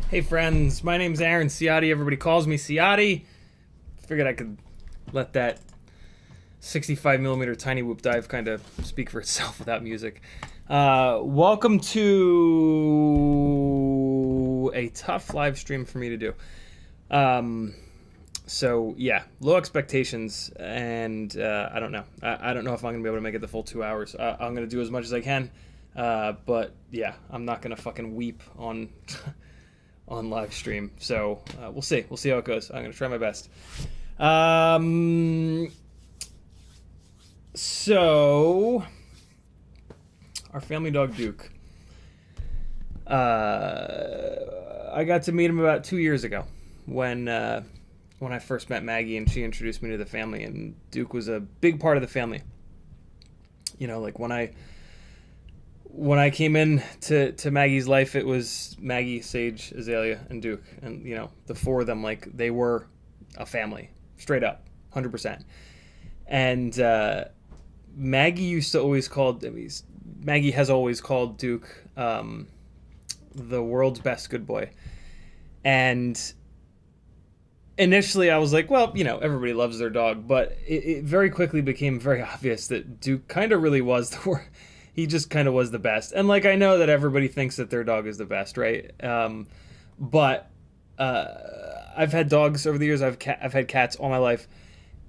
Hey friends, my name's Aaron Ciotti. Everybody calls me Ciotti. Figured I could let that 65mm tiny whoop dive kind of speak for itself without music. Welcome to a tough live stream for me to do. So yeah, low expectations, and I don't know. I don't know if I'm gonna be able to make it the full 2 hours. I'm gonna do as much as I can, but yeah, I'm not gonna fucking weep on on live stream. So we'll see. We'll see how it goes. I'm gonna try my best. So our family dog Duke. I got to meet him about 2 years ago when when I first met Maggie and she introduced me to the family, and Duke was a big part of the family. You know, like when I came in to Maggie's life, it was Maggie, Sage, Azalea, and Duke, and you know, the four of them, like they were a family, straight up, 100%. And Maggie used to always call, Maggie has always called Duke the world's best good boy. And initially I was like, well, you know, everybody loves their dog, but it very quickly became very obvious that Duke kind of really was he just kind of was the best. And like, I know that everybody thinks that their dog is the best, right? But I've had dogs over the years. I've had cats all my life,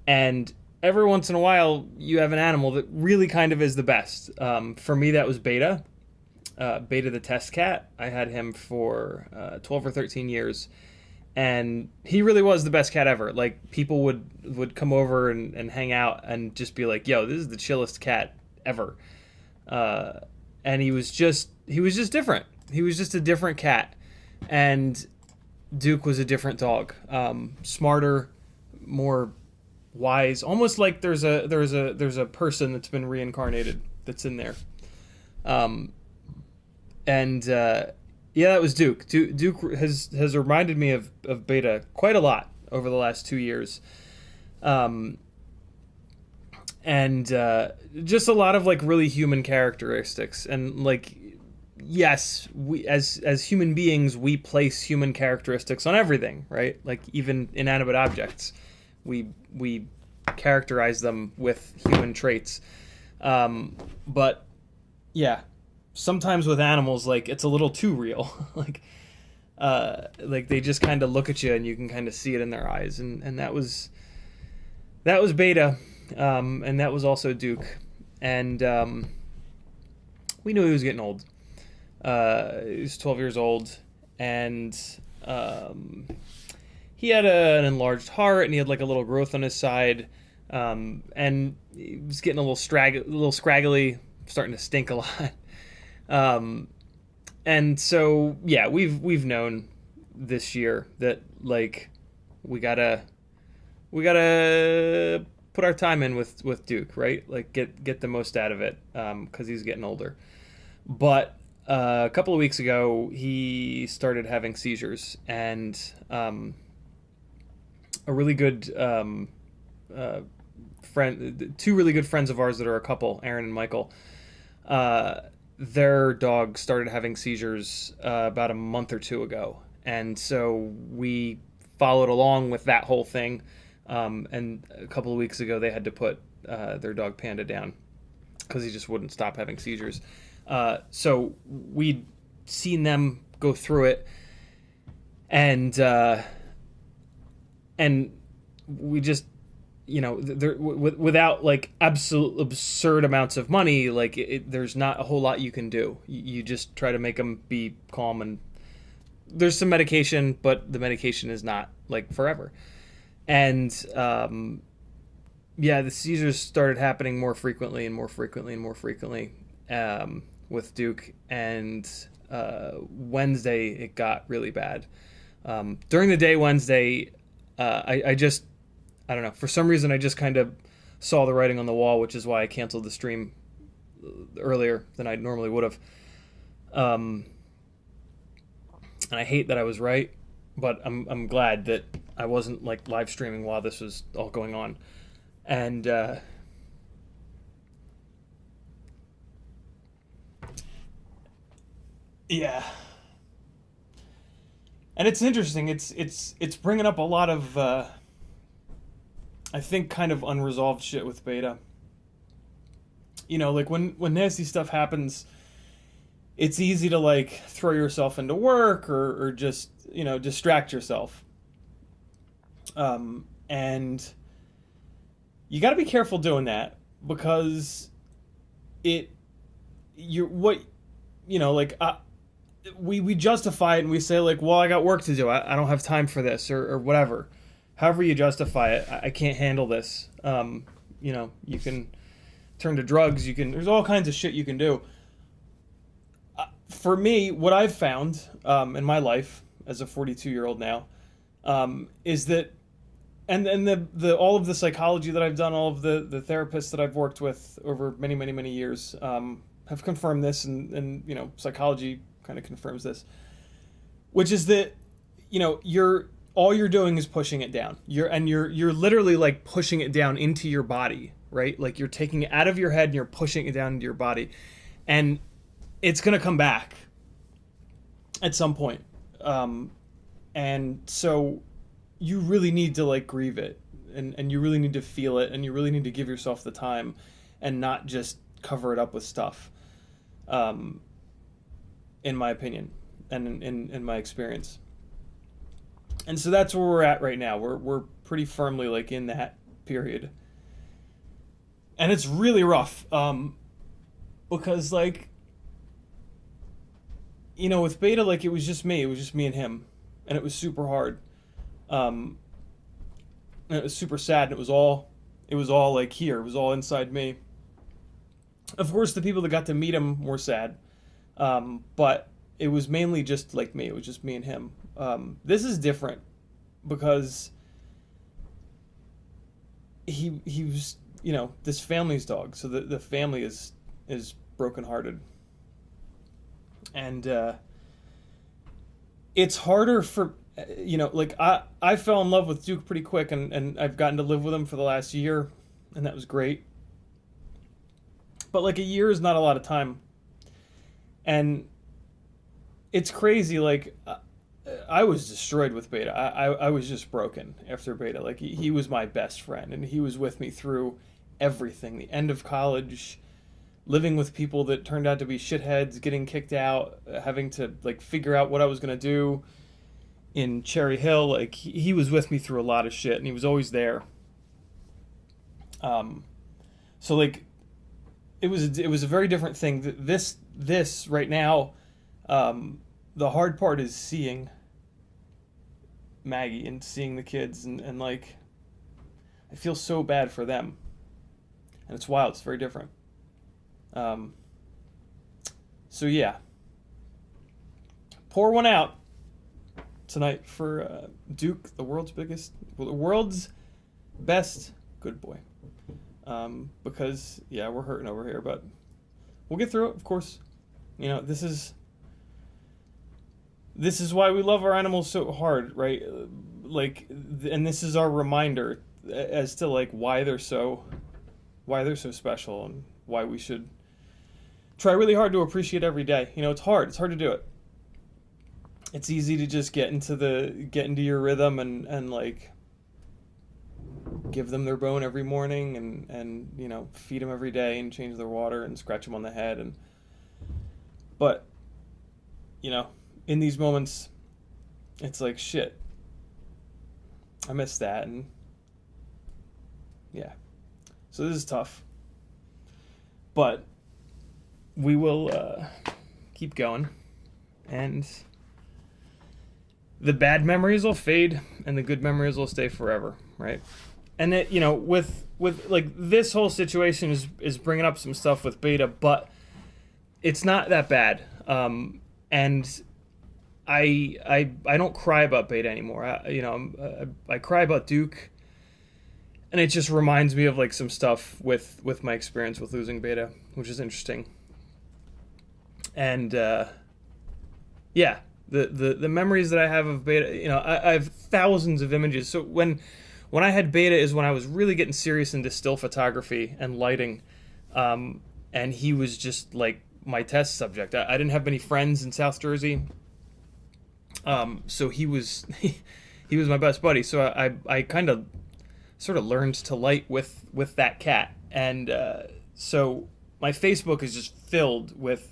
and every once in a while you have an animal that really kind of is the best. For me, that was Beta. Beta the test cat. I had him for 12 or 13 years, and he really was the best cat ever. Like, people would come over and hang out and just be like, yo, this is the chillest cat ever. And he was just different. He was just a different cat, and Duke was a different dog. Smarter, more wise, almost like there's a person that's been reincarnated that's in there. Yeah, that was Duke. Duke has reminded me of Beta quite a lot over the last 2 years. Just a lot of like really human characteristics, and like, yes, we as human beings, we place human characteristics on everything, right? Like even inanimate objects, we characterize them with human traits. But yeah, sometimes with animals, like it's a little too real. like they just kind of look at you and you can kind of see it in their eyes, and that was Beta. And that was also Duke, and we knew he was getting old. He was 12 years old, and he had an enlarged heart, and he had like a little growth on his side, and he was getting a little scraggly, starting to stink a lot. And so yeah, we've known this year that like we gotta put our time in with Duke, right? Like get the most out of it, because he's getting older. But a couple of weeks ago, he started having seizures, and a really good friend, two really good friends of ours that are a couple, Aaron and Michael, their dog started having seizures about a month or two ago, and so we followed along with that whole thing. And a couple of weeks ago, they had to put their dog Panda down because he just wouldn't stop having seizures. So we'd seen them go through it, and we just, you know, without like absolute absurd amounts of money, like there's not a whole lot you can do. You just try to make them be calm, and there's some medication, but the medication is not like forever. And yeah, the seizures started happening more frequently and more frequently and more frequently with Duke. And Wednesday, it got really bad. During the day Wednesday, I don't know, for some reason I just kind of saw the writing on the wall, which is why I canceled the stream earlier than I normally would have. And I hate that I was right, but I'm glad that I wasn't like live streaming while this was all going on. And yeah, and it's interesting. It's bringing up a lot of I think kind of unresolved shit with Beta. You know, like when nasty stuff happens, it's easy to like throw yourself into work or just, you know, distract yourself. And you got to be careful doing that, because we justify it and we say like, well, I got work to do. I don't have time for this or whatever. However you justify it, I can't handle this. You know, you can turn to drugs. There's all kinds of shit you can do. For me, what I've found in my life as a 42-year-old now, is that and the all of the psychology that I've done, all of the therapists that I've worked with over many years have confirmed this, and you know, psychology kind of confirms this, which is that, you know, all you're doing is pushing it down. You're literally like pushing it down into your body, right? Like you're taking it out of your head and you're pushing it down into your body, and it's gonna come back at some point. And so you really need to like grieve it, and you really need to feel it, and you really need to give yourself the time and not just cover it up with stuff, in my opinion and in my experience. And so that's where we're at right now. We're pretty firmly like in that period, and it's really rough, because like, you know, with Beta, like it was just me and him, and it was super hard, and it was super sad, and it was all like here, it was all inside me. Of course, the people that got to meet him were sad, but it was mainly just like me. It was just me and him. This is different because he was, you know, this family's dog, so the family is brokenhearted, and it's harder for, you know, like I fell in love with Duke pretty quick, and I've gotten to live with him for the last year, and that was great. But like a year is not a lot of time, and it's crazy. Like I was destroyed with Beta. I was just broken after Beta. Like he was my best friend, and he was with me through everything. The end of college, living with people that turned out to be shitheads, getting kicked out, having to like figure out what I was gonna do in Cherry Hill. Like he was with me through a lot of shit, and he was always there. So like it was a very different thing. This right now, the hard part is seeing Maggie and seeing the kids, and like I feel so bad for them, and it's wild. It's very different. So yeah, pour one out tonight for Duke, the world's best good boy. Because yeah, we're hurting over here, but we'll get through it, of course. You know, this is why we love our animals so hard, right? Like, and this is our reminder as to like why they're so special, and why we should try really hard to appreciate every day. You know, it's hard to do it. It's easy to just get into your rhythm and like give them their bone every morning, and you know, feed them every day, and change their water, and scratch them on the head, but you know, in these moments it's like, shit, I miss that. And yeah, so this is tough, but we will keep going, and the bad memories will fade and the good memories will stay forever, right? And that, you know, with like this whole situation is bringing up some stuff with Beta, but it's not that bad. And I don't cry about Beta anymore. I cry about Duke, and it just reminds me of like some stuff with my experience with losing Beta, which is interesting. And yeah, the memories that I have of Beta, you know, I have thousands of images. So when I had Beta is when I was really getting serious into still photography and lighting, and he was just like my test subject. I didn't have many friends in South Jersey, so he was he was my best buddy. So I kind of sort of learned to light with that cat, and so my Facebook is just filled with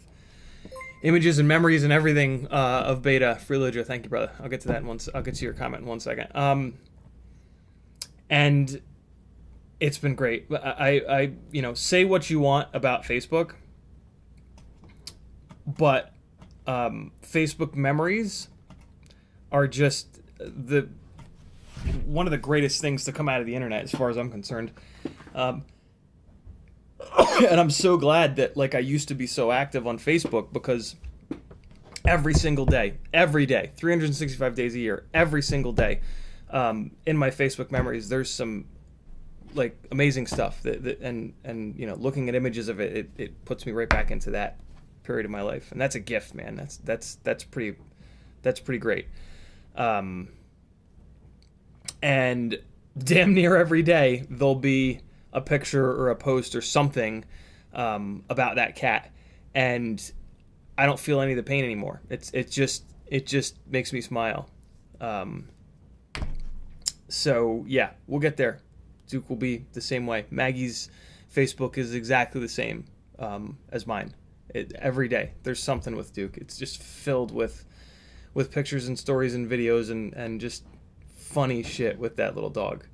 images and memories and everything of Beta. Freeloger, thank you, brother. I'll get to that I'll get to your comment in 1 second. And it's been great. I you know, say what you want about Facebook, but Facebook memories are just one of the greatest things to come out of the internet, as far as I'm concerned. And I'm so glad that like I used to be so active on Facebook, because every single day, every day, 365 days a year, every single day, in my Facebook memories, there's some like amazing stuff and you know, looking at images of it puts me right back into that period of my life, and that's a gift, man. That's pretty great. And damn near every day there'll be a picture or a post or something about that cat, and I don't feel any of the pain anymore. It just makes me smile. So yeah, we'll get there. Duke will be the same way. Maggie's Facebook is exactly the same as mine. Every day there's something with Duke. It's just filled with pictures and stories and videos and just funny shit with that little dog.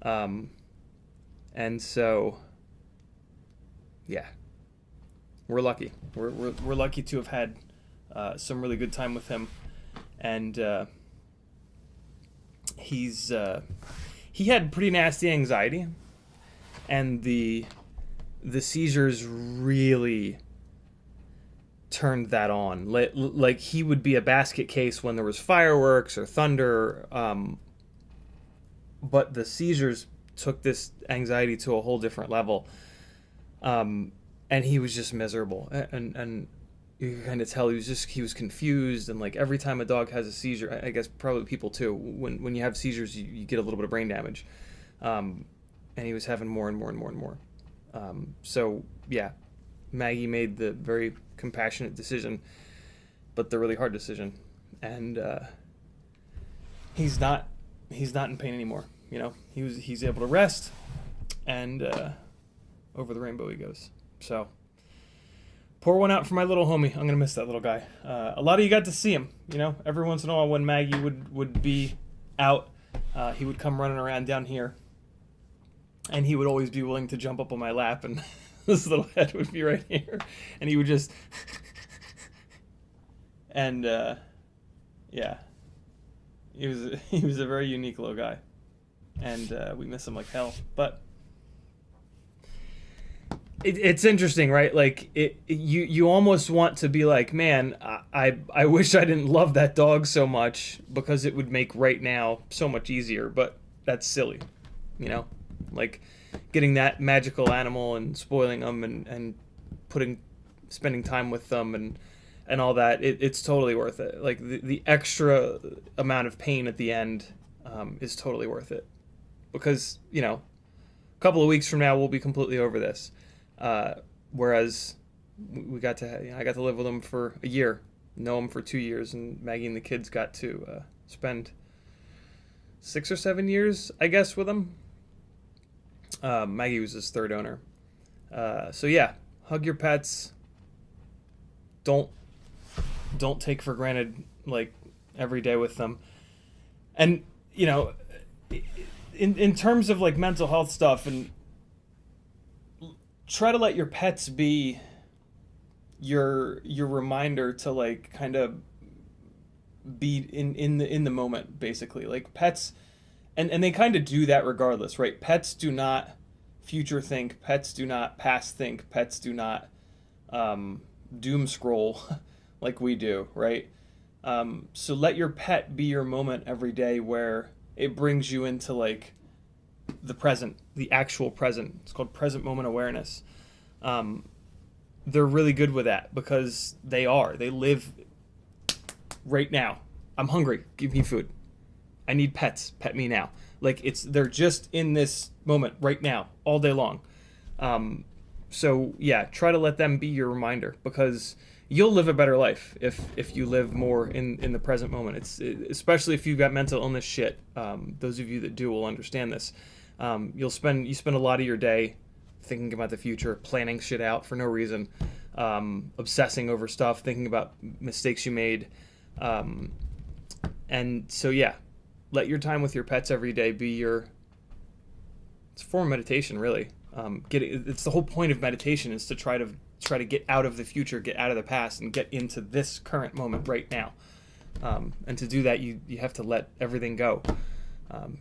And so yeah, we're lucky. We're lucky to have had some really good time with him, and he had pretty nasty anxiety, and the seizures really turned that on. Like he would be a basket case when there was fireworks or thunder, but the seizures took this anxiety to a whole different level, and he was just miserable, and you can kind of tell he was confused, and like every time a dog has a seizure, I guess probably people too, when you have seizures you get a little bit of brain damage, and he was having more and more and more and more. So yeah, Maggie made the very compassionate decision, but the really hard decision, and he's not in pain anymore. You know, he's able to rest, and over the rainbow he goes. So pour one out for my little homie. I'm gonna miss that little guy. A lot of you got to see him. You know, every once in a while when Maggie would be out, he would come running around down here, and he would always be willing to jump up on my lap, and this little head would be right here, and he would just and yeah, he was a very unique little guy, and we miss him like hell. But it's interesting, right? Like you almost want to be like, man, I wish I didn't love that dog so much, because it would make right now so much easier. But that's silly, you know, like getting that magical animal and spoiling them and spending time with them and all that. It's totally worth it. Like the extra amount of pain at the end is totally worth it, because you know, a couple of weeks from now we'll be completely over this. Whereas I got to live with him for a year, know him for 2 years, and Maggie and the kids got to spend 6 or 7 years, I guess, with him. Maggie was his third owner. So yeah, hug your pets. Don't take for granted like every day with them. And you know, in terms of like mental health stuff, and try to let your pets be your reminder to like kind of be in the moment, basically. Like pets, and they kind of do that regardless, right? Pets do not future think, pets do not past think, pets do not doom scroll like we do, right? So let your pet be your moment every day, where it brings you into like the present, the actual present. It's called present moment awareness. They're really good with that, because they live right now. I'm hungry, give me food. I need pets, pet me now. Like they're just in this moment right now all day long. So yeah, try to let them be your reminder, because you'll live a better life if you live more in the present moment. Especially if you've got mental illness shit. Those of you that do will understand this. You spend a lot of your day thinking about the future, planning shit out for no reason, obsessing over stuff, thinking about mistakes you made. And so yeah, let your time with your pets every day be it's a form of meditation, really. It's the whole point of meditation, is to try to get out of the future, get out of the past, and get into this current moment right now. And to do that, you have to let everything go.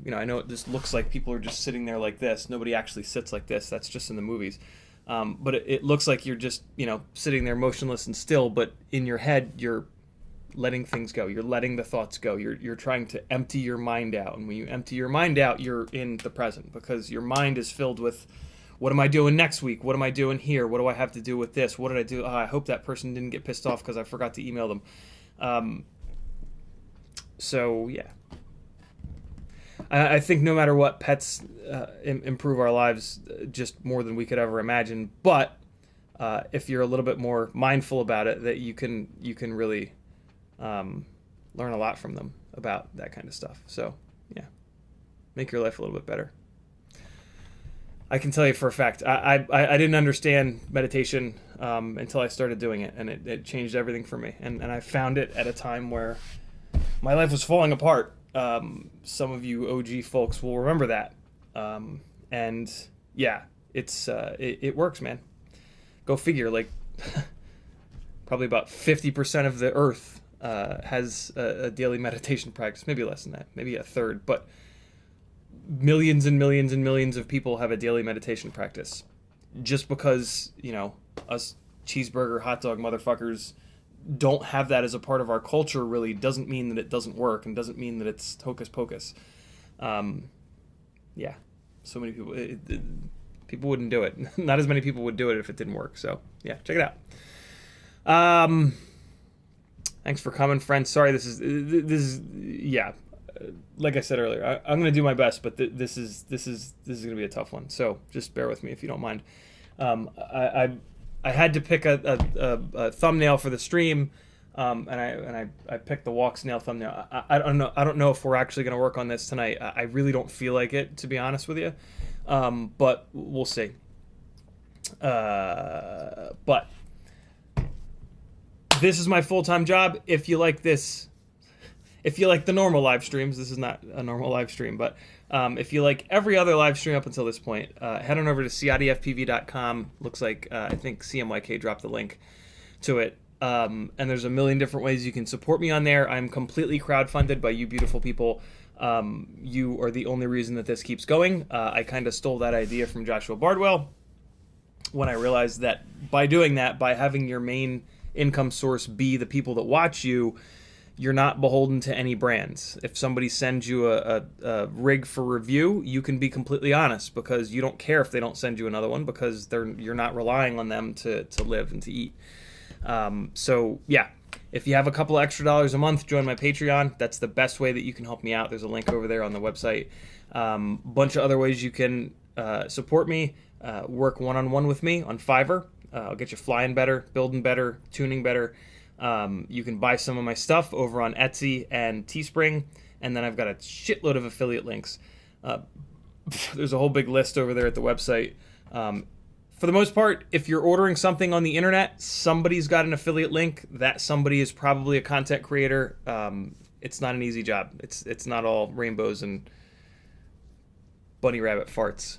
You know, I know it just looks like people are just sitting there like this. Nobody actually sits like this. That's just in the movies. But it looks like you're just, you know, sitting there motionless and still, but in your head, you're letting things go. You're letting the thoughts go. You're trying to empty your mind out. And when you empty your mind out, you're in the present, because your mind is filled with, what am I doing next week? What am I doing here? What do I have to do with this? What did I do? Oh, I hope that person didn't get pissed off because I forgot to email them. So, yeah. I think no matter what, pets improve our lives just more than we could ever imagine. But if you're a little bit more mindful about it, that you can really learn a lot from them about that kind of stuff. So, yeah, make your life a little bit better. I can tell you for a fact, I didn't understand meditation until I started doing it, and it changed everything for me. And I found it at a time where my life was falling apart. Some of you OG folks will remember that. And yeah, it works, man. Go figure. Like, probably about 50% of the earth has a daily meditation practice. Maybe less than that. Maybe a third. But millions and millions and millions of people have a daily meditation practice. Just because, us cheeseburger, hot dog motherfuckers don't have that as a part of our culture really doesn't mean that it doesn't work, and doesn't mean that it's hocus pocus. Yeah, so many people, people wouldn't do it. Not as many people would do it if it didn't work. So yeah, check it out. Thanks for coming, friends. Sorry, this is yeah. Like I said earlier, I'm gonna do my best, but this is gonna be a tough one. So just bear with me if you don't mind. I had to pick a thumbnail for the stream, and I picked the walk snail thumbnail. I don't know if we're actually going to work on this tonight. I really don't feel like it, to be honest with you, but we'll see. But this is my full-time job. If you like this, if you like the normal live streams, this is not a normal live stream, but if you like every other live stream up until this point, head on over to CiottiFPV.com. Looks like, I think CMYK dropped the link to it. And there's a million different ways you can support me on there. I'm completely crowdfunded by you beautiful people. You are the only reason that this keeps going. I kind of stole that idea from Joshua Bardwell when I realized that by doing that, by having your main income source be the people that watch you, you're not beholden to any brands. If somebody sends you a rig for review, you can be completely honest, because you don't care if they don't send you another one, because you're not relying on them to live and to eat. So yeah, if you have a couple extra dollars a month, join my Patreon. That's the best way that you can help me out. There's a link over there on the website. Bunch of other ways you can support me. Work one-on-one with me on Fiverr. I'll get you flying better, building better, tuning better. You can buy some of my stuff over on Etsy and Teespring, and then I've got a shitload of affiliate links. There's a whole big list over there at the website. For the most part, if you're ordering something on the internet, somebody's got an affiliate link. That somebody is probably a content creator. It's not an easy job. It's not all rainbows and bunny rabbit farts.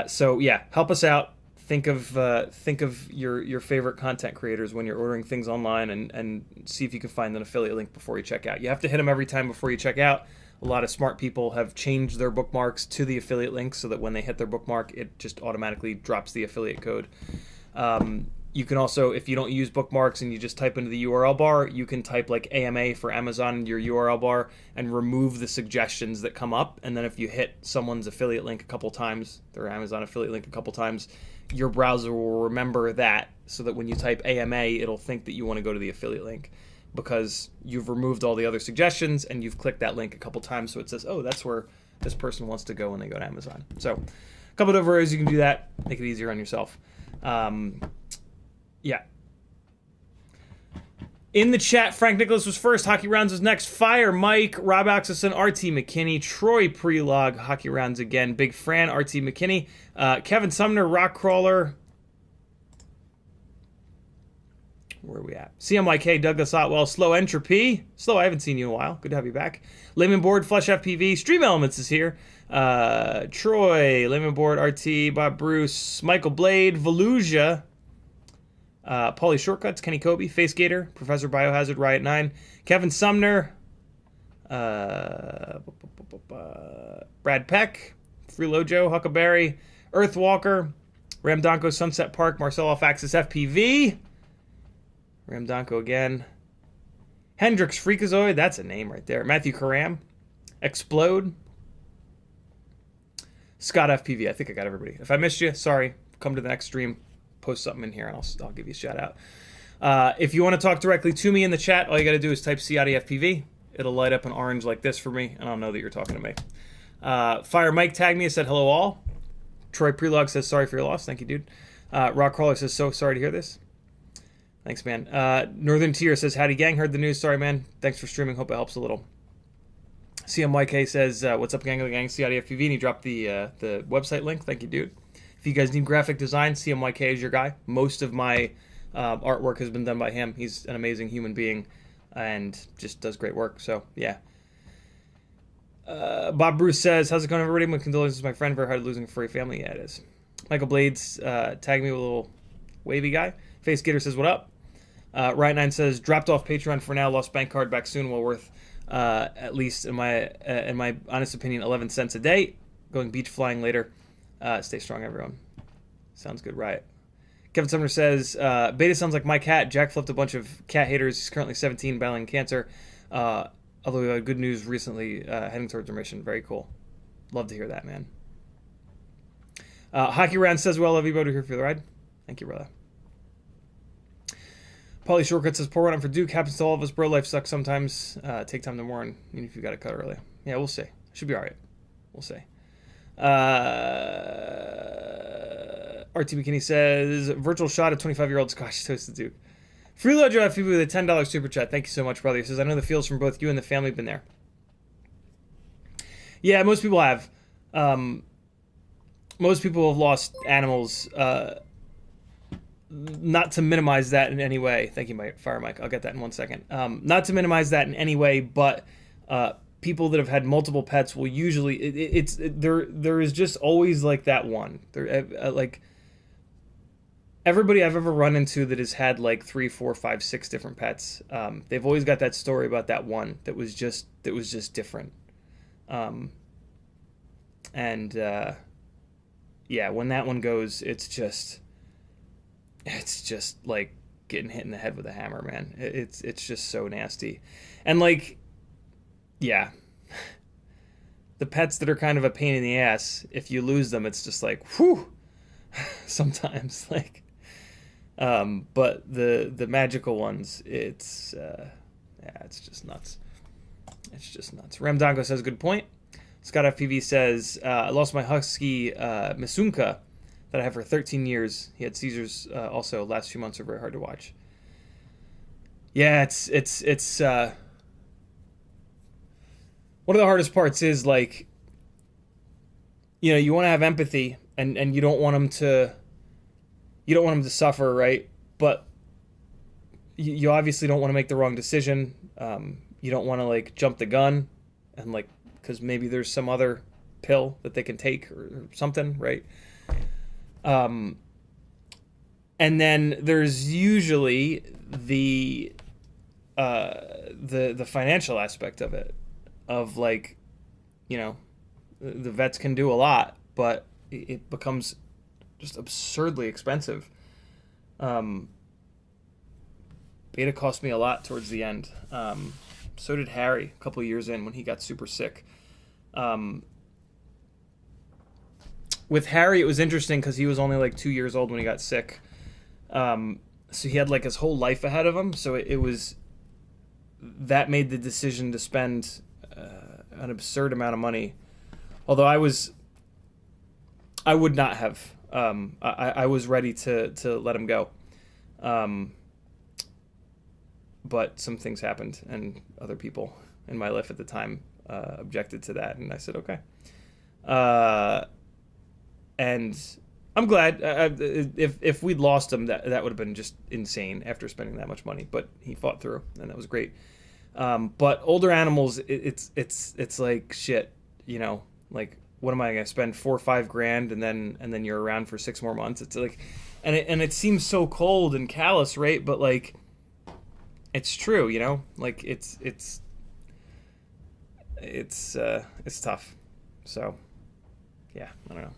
So yeah, help us out. Think of your favorite content creators when you're ordering things online, and see if you can find an affiliate link before you check out. You have to hit them every time before you check out. A lot of smart people have changed their bookmarks to the affiliate link so that when they hit their bookmark, it just automatically drops the affiliate code. You can also, if you don't use bookmarks and you just type into the URL bar, you can type like AMA for Amazon into your URL bar and remove the suggestions that come up. And then if you hit someone's affiliate link a couple times, their Amazon affiliate link a couple times, your browser will remember that, so that when you type AMA, it'll think that you want to go to the affiliate link, because you've removed all the other suggestions and you've clicked that link a couple times, so it says, oh, that's where this person wants to go when they go to Amazon. So a couple of ways you can do that, make it easier on yourself. Yeah. In the chat, Frank Nicholas was first, Hockey Rounds was next, Fire, Mike, Rob Axelson, RT McKinney, Troy Prelog, Hockey Rounds again, Big Fran, RT McKinney, Kevin Sumner, Rock Crawler, where are we at? CMYK, Douglas Otwell, Slow Entropy. Slow, I haven't seen you in a while. Good to have you back. Layman Board, Flush FPV. Stream Elements is here. Troy, Layman Board, RT, Bob Bruce, Michael Blade, Volusia, Paulie Shortcuts, Kenny Kobe, Face Gator, Professor Biohazard, Riot 9, Kevin Sumner, Brad Peck, Freelojo, Huckleberry, Earthwalker, Ramdonko, Sunset Park, Marcel Off Axis FPV, Ramdonko again, Hendrix Freakazoid, that's a name right there. Matthew Karam, Explode, Scott FPV. I think I got everybody. If I missed you, sorry. Come to the next stream, post something in here, and I'll give you a shout out. If you want to talk directly to me in the chat, all you got to do is type CiottiFPV. It'll light up an orange like this for me, and I'll know that you're talking to me. Fire Mike tagged me and said hello all. Troy Prelog says sorry for your loss. Thank you, dude. Rock Crawler says so sorry to hear this. Thanks, man. Northern Tier says howdy gang. Heard the news. Sorry, man. Thanks for streaming. Hope it helps a little. CMYK says what's up, gang? CiottiFPV. And he dropped the website link. Thank you, dude. If you guys need graphic design, CMYK is your guy. Most of my artwork has been done by him. He's an amazing human being and just does great work. So, yeah. Bob Bruce says, how's it going, everybody? My condolences, my friend. Very hard losing a furry family. Yeah, it is. Michael Blades tagged me with a little wavy guy. Face Gator says, what up? Riot9 says, dropped off Patreon for now. Lost bank card, back soon. Well worth, at least in my honest opinion, 11 cents a day. Going beach flying later. Stay strong, everyone. Sounds good, Riot. Kevin Sumner says, Beta sounds like my cat. Jack flipped a bunch of cat haters. He's currently 17, battling cancer. Although we had good news recently, heading towards remission. Very cool. Love to hear that, man. Hockey Round says, well, love you both here for the ride. Thank you, brother. Pauly Shortcut says, poor run for Duke. Happens to all of us, bro. Life sucks sometimes. Take time to mourn, even if you got to cut early. Yeah, we'll see. Should be all right. We'll see. RT McKinney says, virtual shot of 25-year-old Scotch toasted Duke. Freeload Joe FPV with a $10 super chat. Thank you so much, brother. He says, I know the feels from both you and the family have been there. Yeah, most people have. Most people have lost animals. Not to minimize that in any way. Thank you, Fire Mike. I'll get that in 1 second. Not to minimize that in any way, but people that have had multiple pets will usually there is just always like that one. Like everybody I've ever run into that has had like 3, 4, 5, 6 different pets, they've always got that story about that one that was just different. Yeah, when that one goes, it's just like getting hit in the head with a hammer, man. It's just so nasty. And like, yeah, the pets that are kind of a pain in the ass, if you lose them, it's just like, whew, sometimes, like, but the magical ones, it's just nuts. It's just nuts. Ramdango says, good point. Scott FPV says, I lost my husky, Misunka, that I have for 13 years. He had seizures also. Last few months are very hard to watch. Yeah, it's one of the hardest parts is like, you know, you want to have empathy and you don't want them to suffer, right? But you obviously don't want to make the wrong decision. You don't want to like jump the gun and like, because maybe there's some other pill that they can take or something, right? And then there's usually the financial aspect of it, of like, you know, the vets can do a lot, but it becomes just absurdly expensive. Beta cost me a lot towards the end. So did Harry a couple of years in when he got super sick. With Harry, it was interesting because he was only like 2 years old when he got sick. So he had like his whole life ahead of him. So it was, that made the decision to spend an absurd amount of money. Although I would not have. I was ready to let him go. But some things happened and other people in my life at the time objected to that. And I said, okay. And I'm glad. If we'd lost him, that would have been just insane after spending that much money. But he fought through, and that was great. But older animals, it's like shit. You know, like what am I gonna spend $4 or $5 grand, and then you're around for 6 more months? It's like, and it seems so cold and callous, right? But like, it's true. You know, like it's tough. So, yeah, I don't know.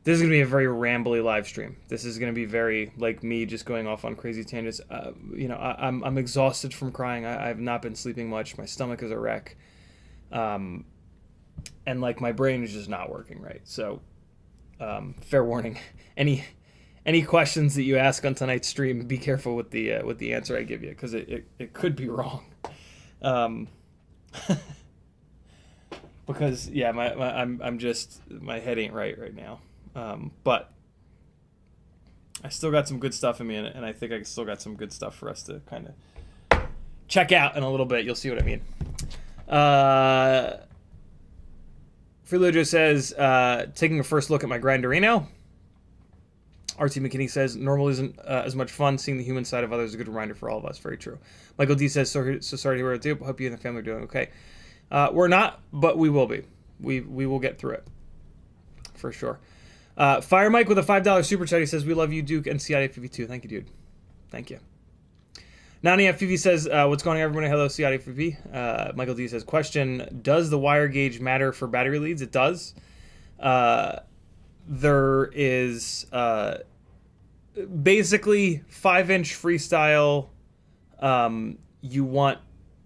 This is going to be a very rambly live stream. This is going to be very, like, me just going off on crazy tangents. You know, I'm exhausted from crying. I've not been sleeping much. My stomach is a wreck. And, like, my brain is just not working right. So, fair warning. Any questions that you ask on tonight's stream, be careful with the answer I give you, because it could be wrong. Because, yeah, I'm just, my head ain't right now. But I still got some good stuff in me, and I think I still got some good stuff for us to kind of check out in a little bit. You'll see what I mean. Freelojo says, taking a first look at my Grinderino. RT McKinney says, normal isn't as much fun. Seeing the human side of others is a good reminder for all of us. Very true. Michael D says, so sorry to hear what I do. Hope you and the family are doing okay. We're not, but we will be. We will get through it. For sure. Fire Mike with a $5 super chat. He says, we love you, Duke, and CiottiFPV too. Thank you, dude. Thank you. Nani FPV says, what's going on, everyone? Hello, CiottiFPV. Michael D says, question, does the wire gauge matter for battery leads? It does. There is basically 5-inch freestyle. You want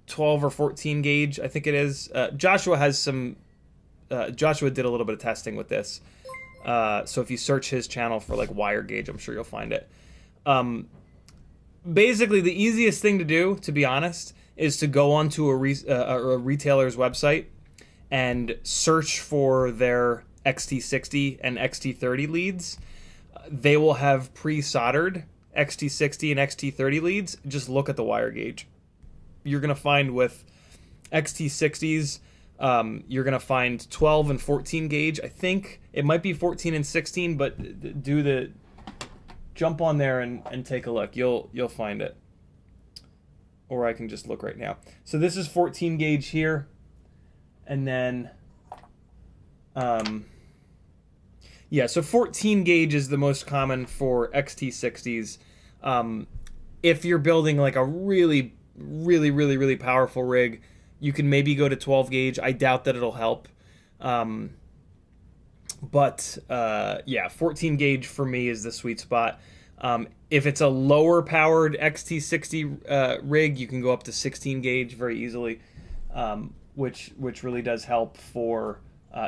12 or 14 gauge, I think it is. Joshua has some... Joshua did a little bit of testing with this. So if you search his channel for like wire gauge, I'm sure you'll find it. Basically, the easiest thing to do, to be honest, is to go onto a retailer's website and search for their XT60 and XT30 leads. They will have pre-soldered XT60 and XT30 leads. Just look at the wire gauge. You're going to find with XT60s, you're going to find 12 and 14 gauge. I think it might be 14 and 16, but jump on there and take a look. You'll find it. Or I can just look right now. So this is 14 gauge here. And then, yeah, so 14 gauge is the most common for XT60s. If you're building like a really powerful rig, you can maybe go to 12 gauge. I doubt that it'll help. But yeah, 14 gauge for me is the sweet spot. If it's a lower powered XT60 rig, you can go up to 16 gauge very easily, which really does help for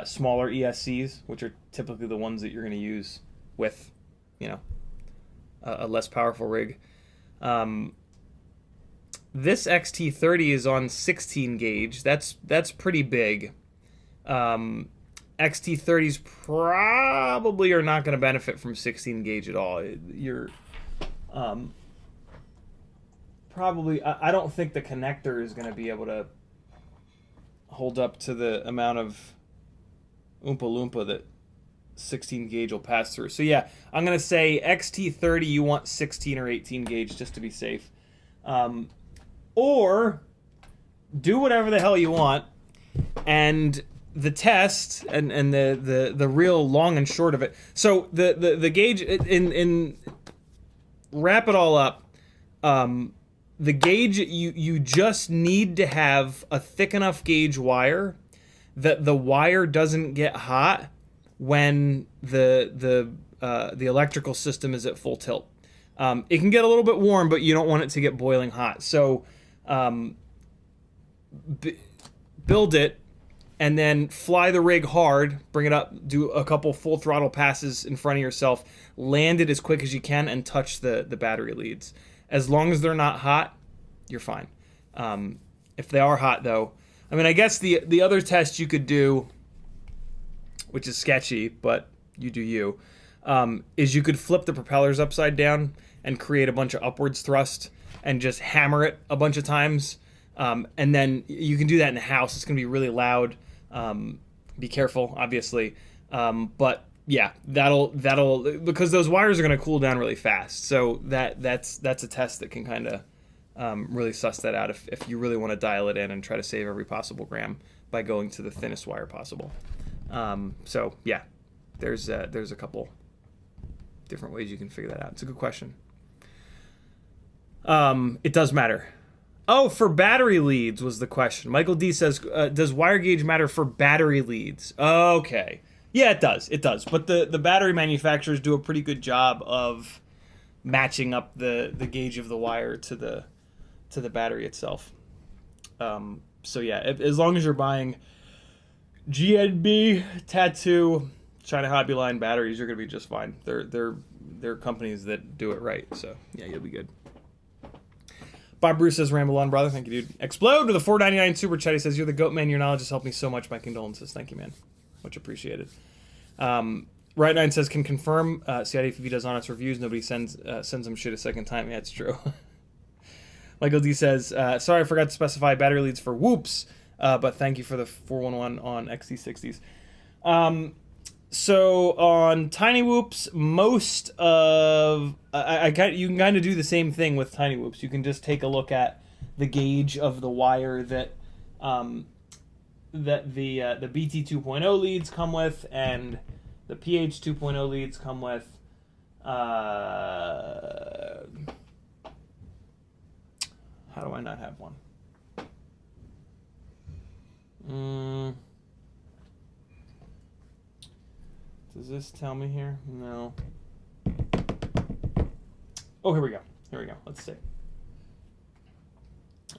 smaller ESCs, which are typically the ones that you're going to use with, you know, a less powerful rig. This XT30 is on 16 gauge. That's pretty big. XT30s probably are not going to benefit from 16 gauge at all. You're probably... I don't think the connector is going to be able to hold up to the amount of Oompa Loompa that 16 gauge will pass through. So yeah, I'm going to say XT30, you want 16 or 18 gauge just to be safe. Or do whatever the hell you want, and the test and the real long and short of it. So the gauge in wrap it all up. The gauge, you just need to have a thick enough gauge wire that the wire doesn't get hot when the electrical system is at full tilt. It can get a little bit warm, but you don't want it to get boiling hot. So build it and then fly the rig hard, bring it up, do a couple full throttle passes in front of yourself, land it as quick as you can, and touch the battery leads. As long as they're not hot, you're fine. If they are hot, though, I mean, I guess the other test you could do, which is sketchy, but you do you, is you could flip the propellers upside down and create a bunch of upwards thrust and just hammer it a bunch of times. And then you can do that in the house. It's going to be really loud. Be careful, obviously. But yeah, that'll because those wires are going to cool down really fast. So that's a test that can kind of really suss that out if you really want to dial it in and try to save every possible gram by going to the thinnest wire possible. So yeah, there's a couple different ways you can figure that out. It's a good question. It does matter. Oh, for battery leads was the question. Michael D says, does wire gauge matter for battery leads? Okay. Yeah, it does. It does. But the battery manufacturers do a pretty good job of matching up the gauge of the wire to the battery itself. So yeah, as long as you're buying GNB, Tattoo, China Hobby Line batteries, you're gonna be just fine. They're companies that do it right. So yeah, you'll be good. Bob Bruce says, "Ramble on, brother." Thank you, dude. Explode with a $4.99 super chat. He says, "You're the goat, man. Your knowledge has helped me so much. My condolences." Thank you, man. Much appreciated. Right Nine says, "Can confirm CiottiFPV does honest reviews. Nobody sends them shit a second time." Yeah, it's true. Michael D says, "Sorry, I forgot to specify battery leads for Whoops, but thank you for the 411 on XT60s." So on Tiny Whoops, most of you can kind of do the same thing with Tiny Whoops. You can just take a look at the gauge of the wire that the BT 2.0 leads come with, and the PH 2.0 leads come with. How do I not have one? Does this tell me here? No. Oh, here we go. Here we go. Let's see.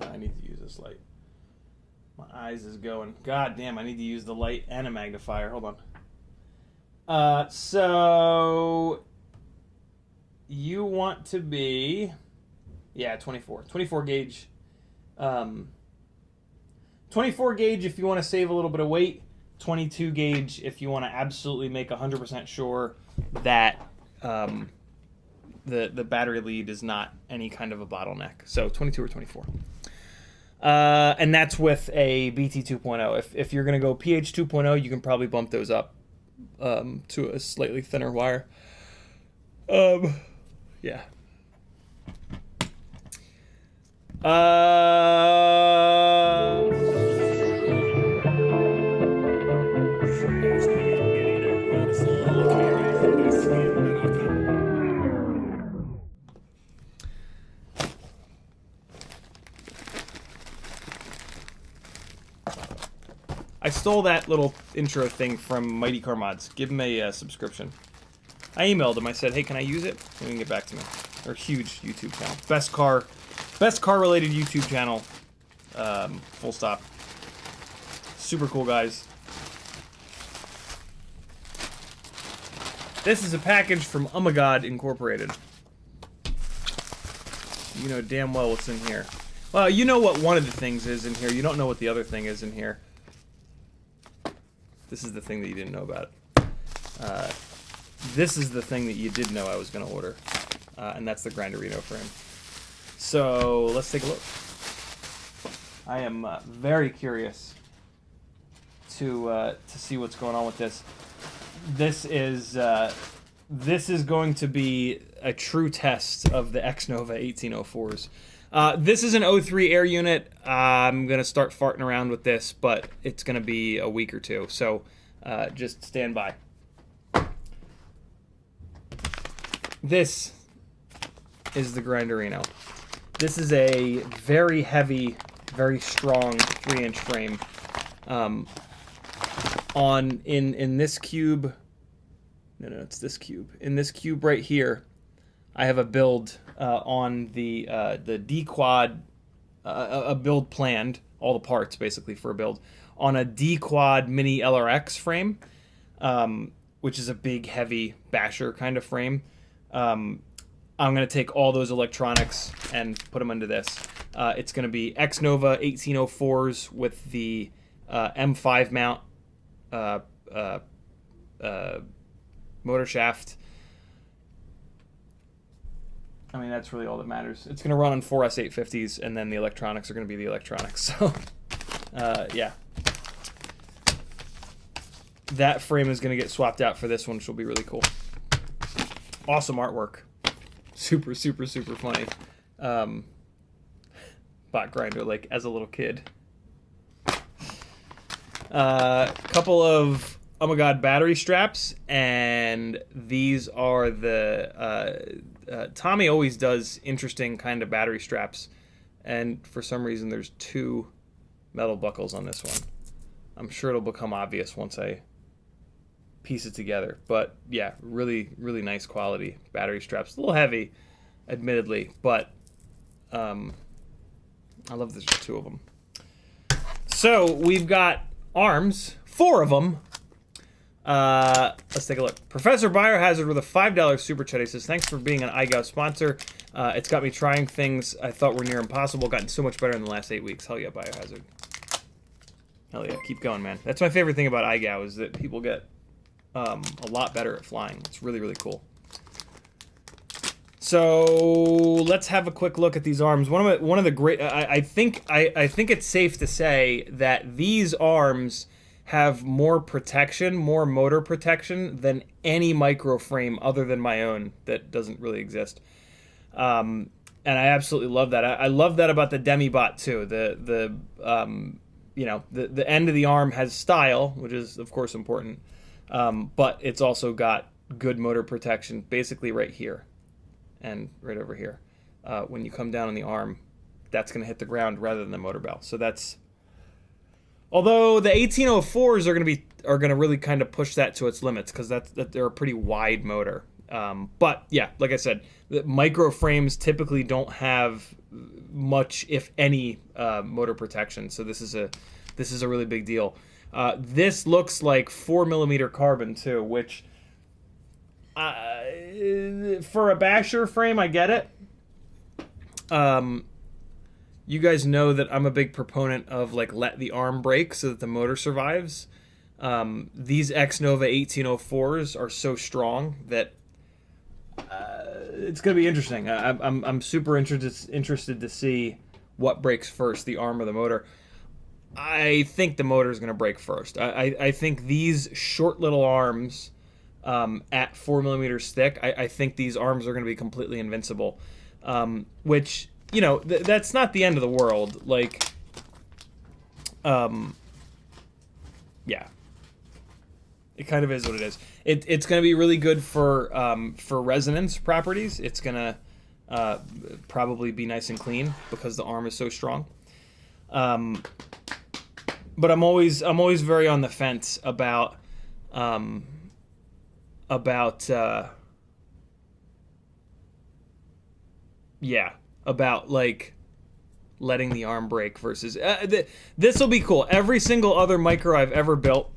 I need to use this light. My eyes is going. God damn, I need to use the light and a magnifier. Hold on. So you want to be... Yeah, 24. 24 gauge. 24 gauge if you want to save a little bit of weight. 22 gauge if you want to absolutely make 100% sure that the battery lead is not any kind of a bottleneck. So 22 or 24. And that's with a BT 2.0. If you're going to go PH 2.0, you can probably bump those up to a slightly thinner wire. Yeah. I stole that little intro thing from Mighty Car Mods. Give him a subscription. I emailed him. I said, "Hey, can I use it?" And he can get back to me. They're a huge YouTube channel. Best car related YouTube channel. Full stop. Super cool guys. This is a package from Oh My God Incorporated. You know damn well what's in here. Well, you know what one of the things is in here. You don't know what the other thing is in here. This is the thing that you didn't know about. This is the thing that you did know I was going to order. And that's the Grinderino frame. So, let's take a look. I am very curious to see what's going on with this. This is going to be a true test of the X-Nova 1804s. This is an 03 air unit. I'm going to start farting around with this, but it's going to be a week or two. So just stand by. This is the Grinderino. This is a very heavy, very strong 3-inch frame. In this cube, no, it's this cube. In this cube right here, I have a build on the D-Quad, a build planned, all the parts basically for a build, on a D-Quad Mini LRX frame, which is a big, heavy basher kind of frame. I'm going to take all those electronics and put them into this. It's going to be X-Nova 1804s with the M5 mount motor shaft. I mean, that's really all that matters. It's going to run on 4S850s, and then the electronics are going to be the electronics. So, yeah. That frame is going to get swapped out for this one, which will be really cool. Awesome artwork. Super, super, super funny. Bot grinder, like, as a little kid. Couple of Oh My God battery straps, and these are the... Tommy always does interesting kind of battery straps, and for some reason there's 2 metal buckles on this one. I'm sure it'll become obvious once I piece it together. But yeah, really, really nice quality battery straps. A little heavy, admittedly, but I love there's 2 of them. So we've got arms, 4 of them. Let's take a look. Professor Biohazard with a $5 super chat. He says, thanks for being an iGow sponsor. It's got me trying things I thought were near impossible. Gotten so much better in the last 8 weeks. Hell yeah, Biohazard. Hell yeah, keep going, man. That's my favorite thing about iGow is that people get a lot better at flying. It's really, really cool. So let's have a quick look at these arms. One of the great. I think it's safe to say that these arms have more protection, more motor protection than any micro frame other than my own that doesn't really exist. And I absolutely love that. I love that about the Demibot too. The end of the arm has style, which is of course important, but it's also got good motor protection, basically right here and right over here. When you come down on the arm, that's going to hit the ground rather than the motor bell. So that's. Although the 1804s are going to really kind of push that to its limits because they're a pretty wide motor. But yeah, like I said, the micro frames typically don't have much, if any, motor protection. So this is a really big deal. This looks like 4mm carbon too, which for a basher frame, I get it. You guys know that I'm a big proponent of like let the arm break so that the motor survives. These X-Nova 1804s are so strong that it's going to be interesting. I'm super interested to see what breaks first, the arm or the motor. I think the motor is going to break first. I think these short little arms at 4mm thick, I think these arms are going to be completely invincible, which... You know, that's not the end of the world. Like, yeah. It kind of is what it is. It's going to be really good for resonance properties. It's going to probably be nice and clean because the arm is so strong. But I'm always very on the fence about like letting the arm break versus this will be cool. Every single other micro I've ever built,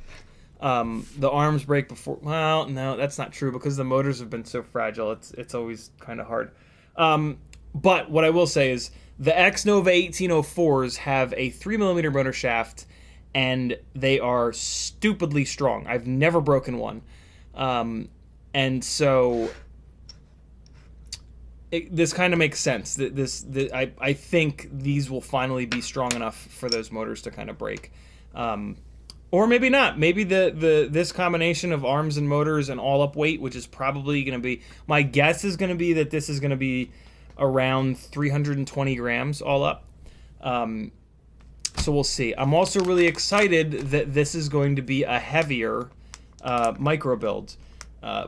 the arms break before. Well, no, that's not true because the motors have been so fragile. It's always kind of hard. But what I will say is the X-Nova 1804s have a 3mm motor shaft, and they are stupidly strong. I've never broken one, and so. This kind of makes sense. I think these will finally be strong enough for those motors to kind of break, or maybe not. Maybe this combination of arms and motors and all up weight, which is probably going to be, my guess is going to be that this is going to be around 320 grams all up. So we'll see. I'm also really excited that this is going to be a heavier micro build.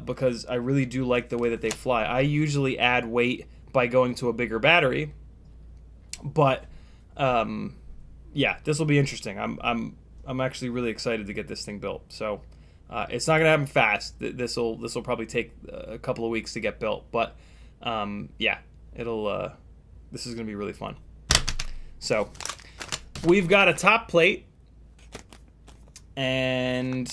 Because I really do like the way that they fly. I usually add weight by going to a bigger battery, but yeah, this will be interesting. I'm actually really excited to get this thing built. So it's not gonna happen fast. This will probably take a couple of weeks to get built, but yeah, this is gonna be really fun. So we've got a top plate, and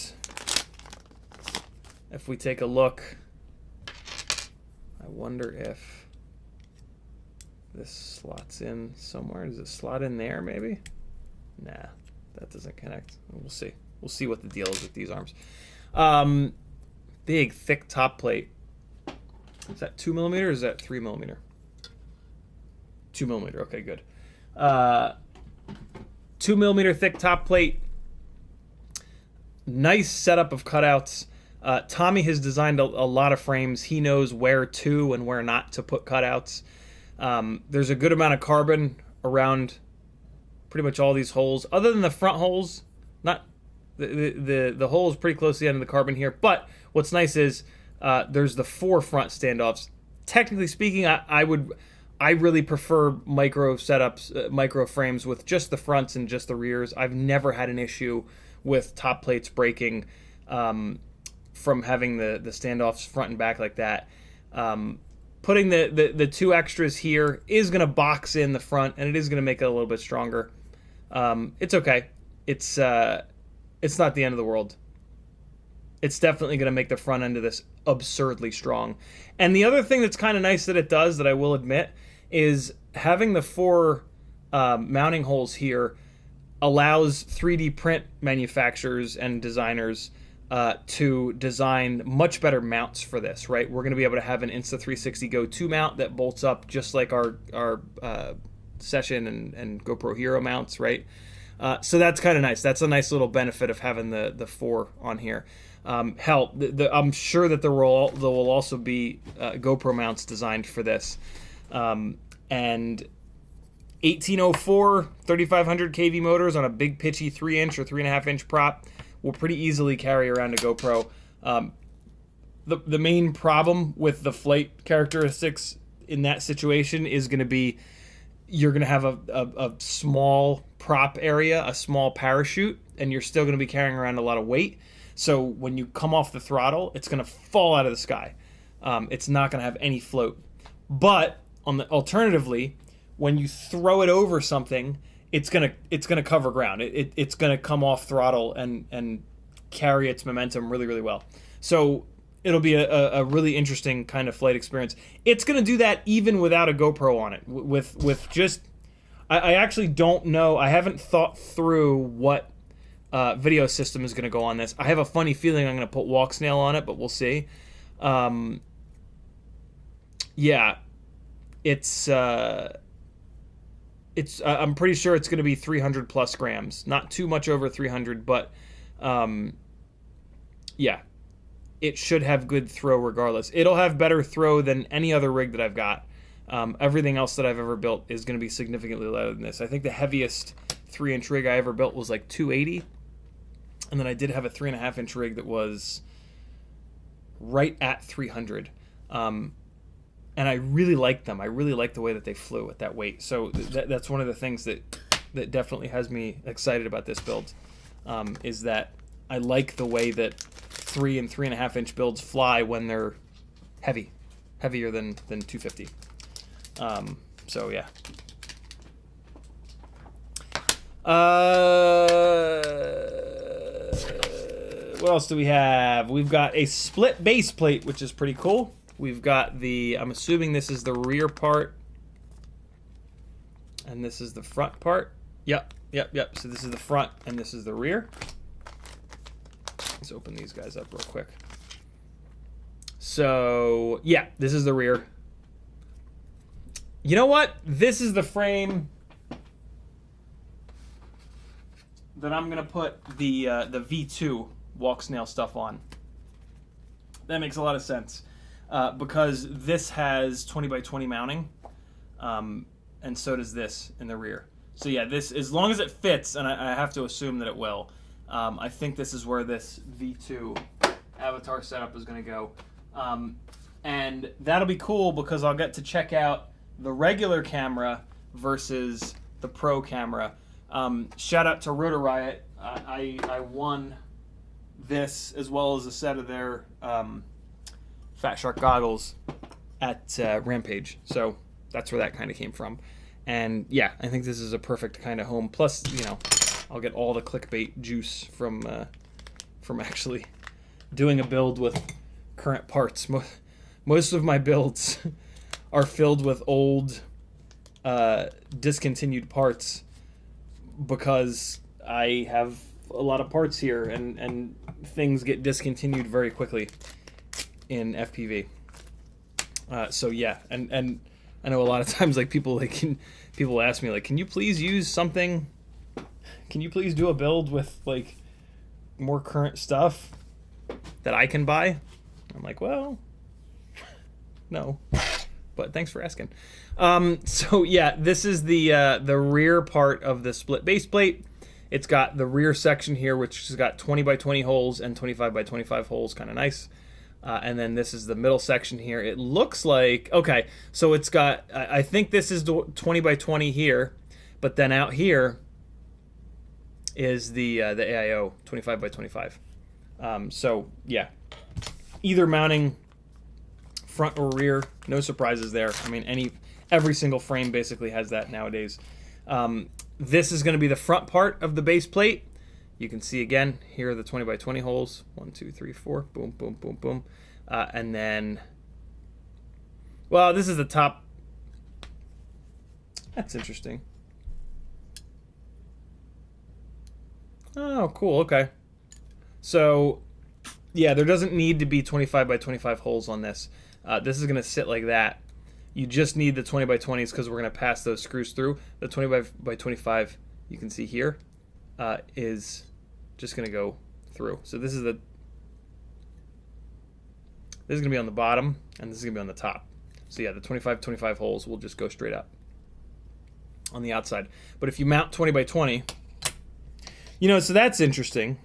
if we take a look, I wonder if this slots in somewhere. Does it slot in there, maybe? Nah, that doesn't connect. We'll see. We'll see what the deal is with these arms. Big, thick top plate. Is that 2mm or is that 3mm? 2mm, okay, good. 2mm thick top plate. Nice setup of cutouts. Tommy has designed a lot of frames. He knows where to and where not to put cutouts. There's a good amount of carbon around pretty much all these holes, other than the front holes. Not the hole is pretty close to the end of the carbon here. But what's nice is there's the 4 front standoffs. Technically speaking, I really prefer micro setups, micro frames with just the fronts and just the rears. I've never had an issue with top plates breaking from having the standoffs front and back like that. Putting the two extras here is going to box in the front, and it is going to make it a little bit stronger. It's okay. It's not the end of the world. It's definitely going to make the front end of this absurdly strong. And the other thing that's kind of nice that it does, that I will admit, is having the 4 mounting holes here allows 3D print manufacturers and designers to design much better mounts for this, right? We're going to be able to have an Insta360 Go 2 mount that bolts up just like our Session and GoPro Hero mounts, right? So that's kind of nice. That's a nice little benefit of having the 4 on here. Hell, I'm sure that there will also be GoPro mounts designed for this. And 1804 3500 kV motors on a big pitchy 3-inch or 3.5-inch prop will pretty easily carry around a GoPro. The main problem with the flight characteristics in that situation is going to be you're going to have a small prop area, a small parachute, and you're still going to be carrying around a lot of weight. So when you come off the throttle, it's going to fall out of the sky. It's not going to have any float. But alternatively, when you throw it over something, it's gonna cover ground. It's gonna come off throttle and carry its momentum really, really well. So it'll be a really interesting kind of flight experience. It's gonna do that even without a GoPro on it. With just, I actually don't know. I haven't thought through what video system is gonna go on this. I have a funny feeling I'm gonna put Walk Snail on it, but we'll see. Yeah, it's I'm pretty sure it's going to be 300 plus grams, not too much over 300, but yeah, it should have good throw regardless. It'll have better throw than any other rig that I've got. Everything else that I've ever built is going to be significantly lighter than this. I think the heaviest 3-inch rig I ever built was like 280, and then I did have a 3.5-inch rig that was right at 300. And I really liked them. I really liked the way that they flew at that weight. So that's one of the things that definitely has me excited about this build, is that I like the way that 3 and 3.5-inch builds fly when they're heavier than 250. So yeah. What else do we have? We've got a split base plate, which is pretty cool. We've got I'm assuming this is the rear part, and this is the front part. Yep. So this is the front, and this is the rear. Let's open these guys up real quick. So, yeah, this is the rear. You know what? This is the frame that I'm going to put the V2 Walk Snail stuff on. That makes a lot of sense. Because this has 20 by 20 mounting, and so does this in the rear. So yeah, this, as long as it fits, and I have to assume that it will, I think this is where this V2 avatar setup is going to go. And that'll be cool because I'll get to check out the regular camera versus the pro camera. Shout out to Rotor Riot. I won this as well as a set of their Fat Shark goggles at Rampage, so that's where that kind of came from. And yeah, I think this is a perfect kind of home. Plus, you know, I'll get all the clickbait juice from actually doing a build with current parts. Most of my builds are filled with old, discontinued parts because I have a lot of parts here, and things get discontinued very quickly in FPV. So yeah, and I know a lot of times like people ask me like, can you please use something? Can you please do a build with like more current stuff that I can buy? I'm like, well, no, but thanks for asking. So yeah, this is the rear part of the split base plate. It's got the rear section here, which has got 20 by 20 holes and 25 by 25 holes, kind of nice. And then this is the middle section here. It looks like, okay, so it's got, I think this is 20 by 20 here, but then out here is the AIO 25 by 25. So yeah, either mounting front or rear. No surprises there. I mean, every single frame basically has that nowadays. This is going to be the front part of the base plate. You can see again, here are the 20 by 20 holes. 1, 2, 3, 4. Boom, boom, boom, boom. And then, well, this is the top. That's interesting. Oh, cool. Okay. So, yeah, there doesn't need to be 25 by 25 holes on this. This is going to sit like that. You just need the 20 by 20s because we're going to pass those screws through. The 20 by 25, you can see here, is just going to go through. So this is going to be on the bottom, and this is going to be on the top. So yeah, the 25 holes will just go straight up on the outside. But if you mount 20 by 20, you know, so that's interesting.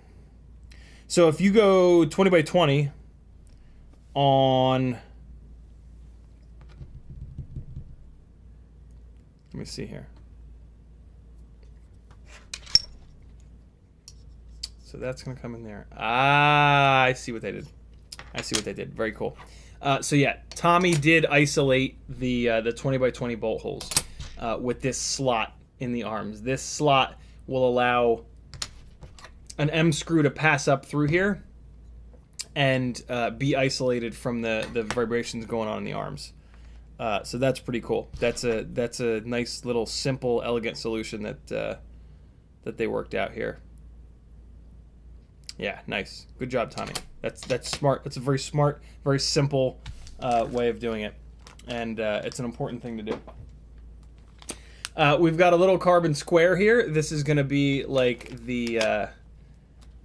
So if you go 20 by 20 on, let me see here. So that's going to come in there. Ah, I see what they did. I see what they did. Very cool. So yeah, Tommy did isolate the 20 by 20 bolt holes with this slot in the arms. This slot will allow an M screw to pass up through here and be isolated from the vibrations going on in the arms. So that's pretty cool. That's a nice little simple, elegant solution that they worked out here. Yeah, nice. Good job, Tommy. That's smart. That's a very smart, very simple way of doing it, and it's an important thing to do. We've got a little carbon square here. This is going to be like the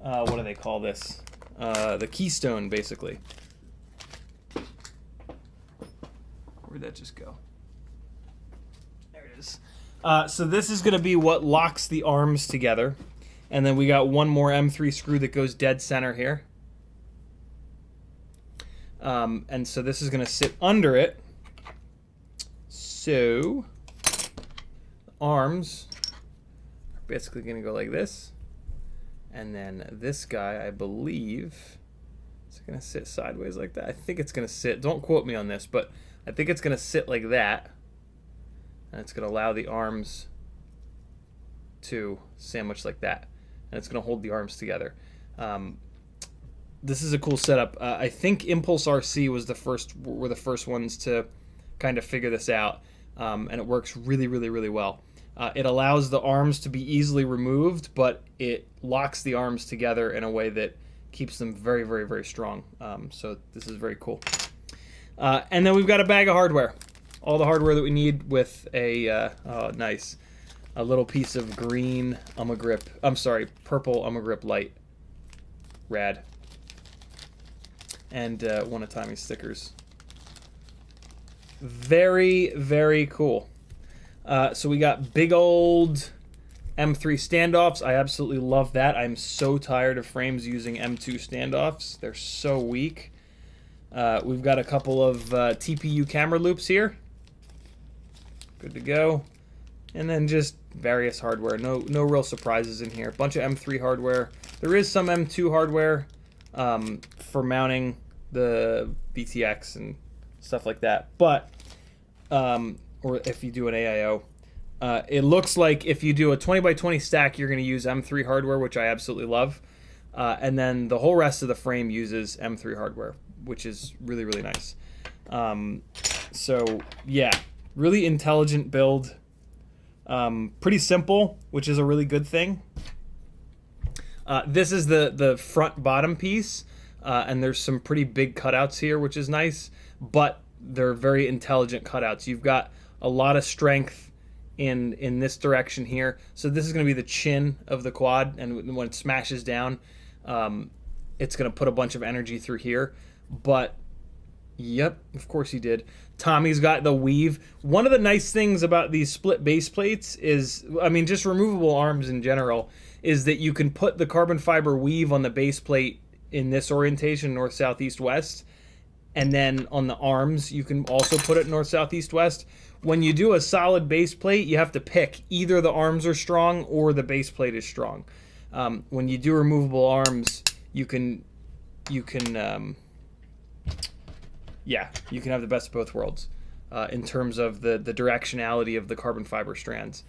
what do they call this? The keystone, basically. Where'd that just go? There it is. So this is going to be what locks the arms together. And then we got one more M3 screw that goes dead center here. And so this is going to sit under it. So arms are basically going to go like this. And then this guy, I believe, is going to sit sideways like that. I think it's going to sit, don't quote me on this, but I think it's going to sit like that. And it's going to allow the arms to sandwich like that. And it's going to hold the arms together. This is a cool setup. I think Impulse RC were the first ones to kind of figure this out, and it works really, really, really well. It allows the arms to be easily removed, but it locks the arms together in a way that keeps them very, very, very strong. So this is very cool. And then we've got a bag of hardware. All the hardware that we need with a nice. A little piece of green purple grip light. Rad. And one of Tommy's stickers. Very, very cool. So we got big old M3 standoffs. I absolutely love that. I'm so tired of frames using M2 standoffs. They're so weak. We've got a couple of TPU camera loops here. Good to go. And then just various hardware. No real surprises in here. A bunch of M3 hardware. There is some M2 hardware for mounting the BTX and stuff like that. But, or if you do an AIO. It looks like if you do a 20 by 20 stack, you're going to use M3 hardware, which I absolutely love. And then the whole rest of the frame uses M3 hardware, which is really, really nice. So, yeah, really intelligent build. Pretty simple, which is a really good thing. This is the front bottom piece, and there's some pretty big cutouts here, which is nice, but they're very intelligent cutouts. You've got a lot of strength in this direction here. So this is going to be the chin of the quad, and when it smashes down, it's going to put a bunch of energy through here. But yep, of course he did. Tommy's got the weave. One of the nice things about these split base plates is, I mean, just removable arms in general, is that you can put the carbon fiber weave on the base plate in this orientation, north, south, east, west. And then on the arms, you can also put it north, south, east, west. When you do a solid base plate, you have to pick. Either the arms are strong or the base plate is strong. When you do removable arms, you can yeah, you can have the best of both worlds in terms of the directionality of the carbon fiber strands.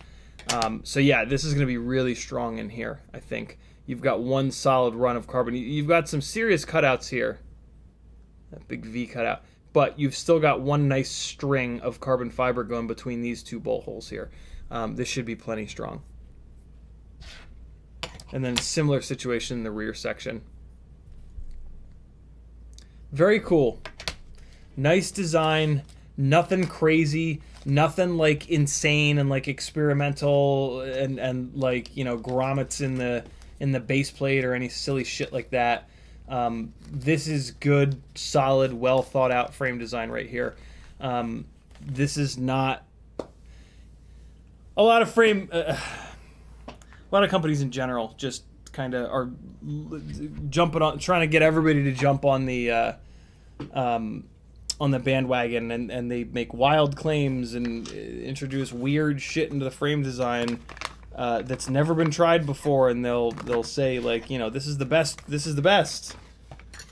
So yeah, this is going to be really strong in here, I think. You've got one solid run of carbon. You've got some serious cutouts here. That big V cutout. But you've still got one nice string of carbon fiber going between these two bolt holes here. This should be plenty strong. And then similar situation in the rear section. Very cool. Nice design. Nothing crazy. Nothing like insane and like experimental and like, you know, grommets in the base plate or any silly shit like that. This is good, solid, well thought out frame design right here. This is not a lot of frame. A lot of companies in general just kind of are jumping on, trying to get everybody to jump on the bandwagon, and they make wild claims and introduce weird shit into the frame design that's never been tried before, and they'll say like, you know, this is the best. This is the best.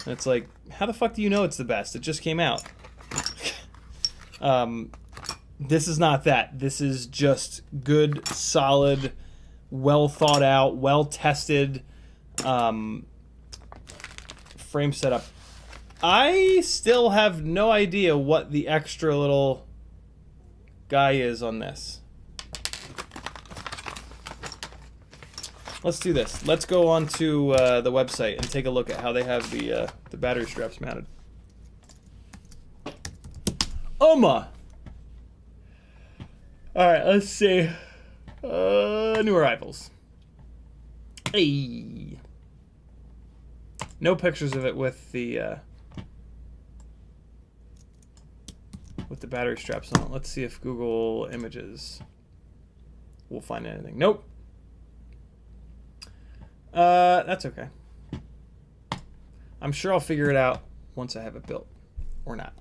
And it's like, how the fuck do you know it's the best? It just came out. This is not that. This is just good, solid, well thought out, well tested frame setup. I still have no idea what the extra little guy is on this. Let's do this. Let's go on to the website and take a look at how they have the battery straps mounted. Oma! Alright, let's see. New arrivals. Hey! No pictures of it with the battery straps on. Let's see if Google Images will find anything. Nope. That's okay. I'm sure I'll figure it out once I have it built. Or not.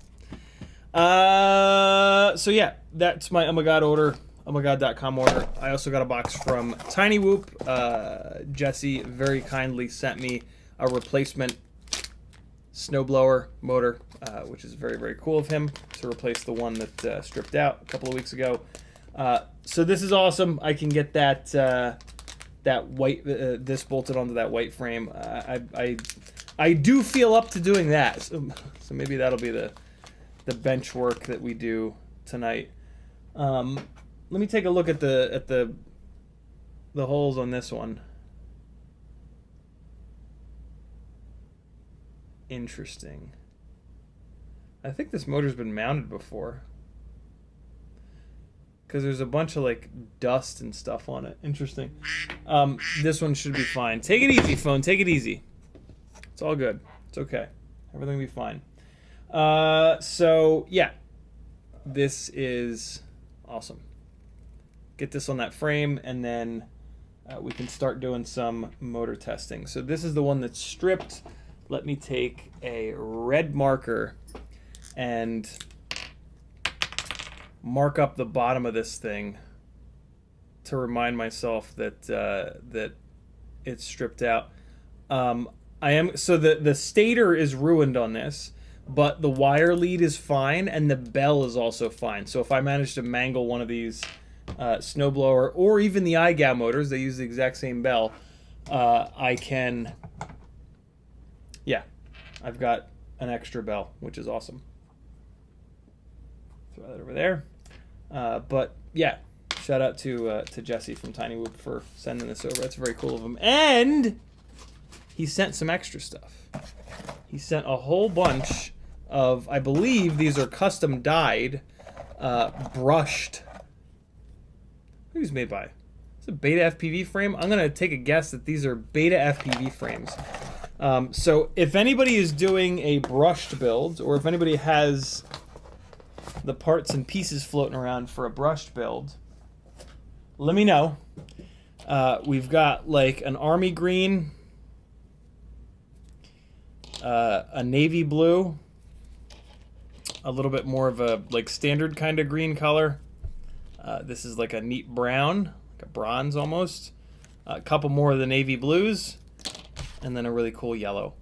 So yeah, that's my Oh My God order. ohmygod.com order. I also got a box from Tiny Whoop. Jesse very kindly sent me a replacement snowblower motor, which is very, very cool of him to replace the one that stripped out a couple of weeks ago. So this is awesome. I can get that that white this bolted onto that white frame. I do feel up to doing that. So maybe that'll be the bench work that we do tonight. Let me take a look at the holes on this one. Interesting. I think this motor's been mounted before, because there's a bunch of like dust and stuff on it. Interesting. This one should be fine. Take it easy, phone. Take it easy. It's all good. It's okay. Everything will be fine. So yeah, this is awesome. Get this on that frame, and then we can start doing some motor testing. So this is the one that's stripped. Let me take a red marker and mark up the bottom of this thing to remind myself that that it's stripped out. So the stator is ruined on this, but the wire lead is fine, and the bell is also fine. So if I manage to mangle one of these snowblower or even the iGal motors, they use the exact same bell, I can, yeah, I've got an extra bell, which is awesome. Throw that over there. But yeah, shout out to Jesse from Tiny Whoop for sending this over. That's very cool of him. And he sent some extra stuff. He sent a whole bunch of, I believe these are custom dyed, brushed. Who's made by? It's a Beta FPV frame. I'm gonna take a guess that these are Beta FPV frames. So if anybody is doing a brushed build, or if anybody has the parts and pieces floating around for a brushed build, let me know. We've got like an army green, a navy blue, a little bit more of a like standard kind of green color. This is like a neat brown, like a bronze almost. A couple more of the navy blues, and then a really cool yellow.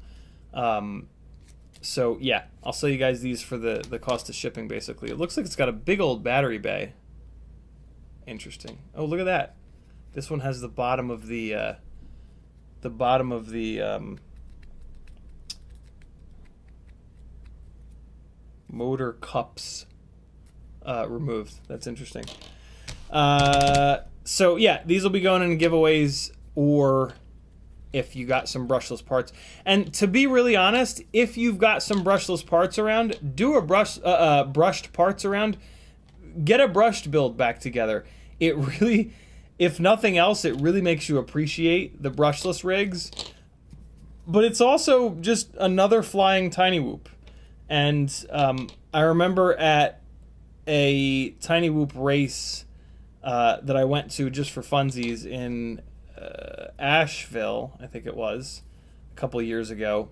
So yeah, I'll sell you guys these for the cost of shipping. Basically, it looks like it's got a big old battery bay. Interesting. Oh, look at that. This one has the bottom of the motor cups removed. That's interesting. So yeah, these will be going in giveaways, or if you got some brushless parts. And to be really honest, if you've got some brushless parts around, do a brushed parts around. Get a brushed build back together. It really, if nothing else, it really makes you appreciate the brushless rigs. But it's also just another flying tiny whoop. And I remember at a tiny whoop race that I went to just for funsies in Asheville, I think it was, a couple of years ago.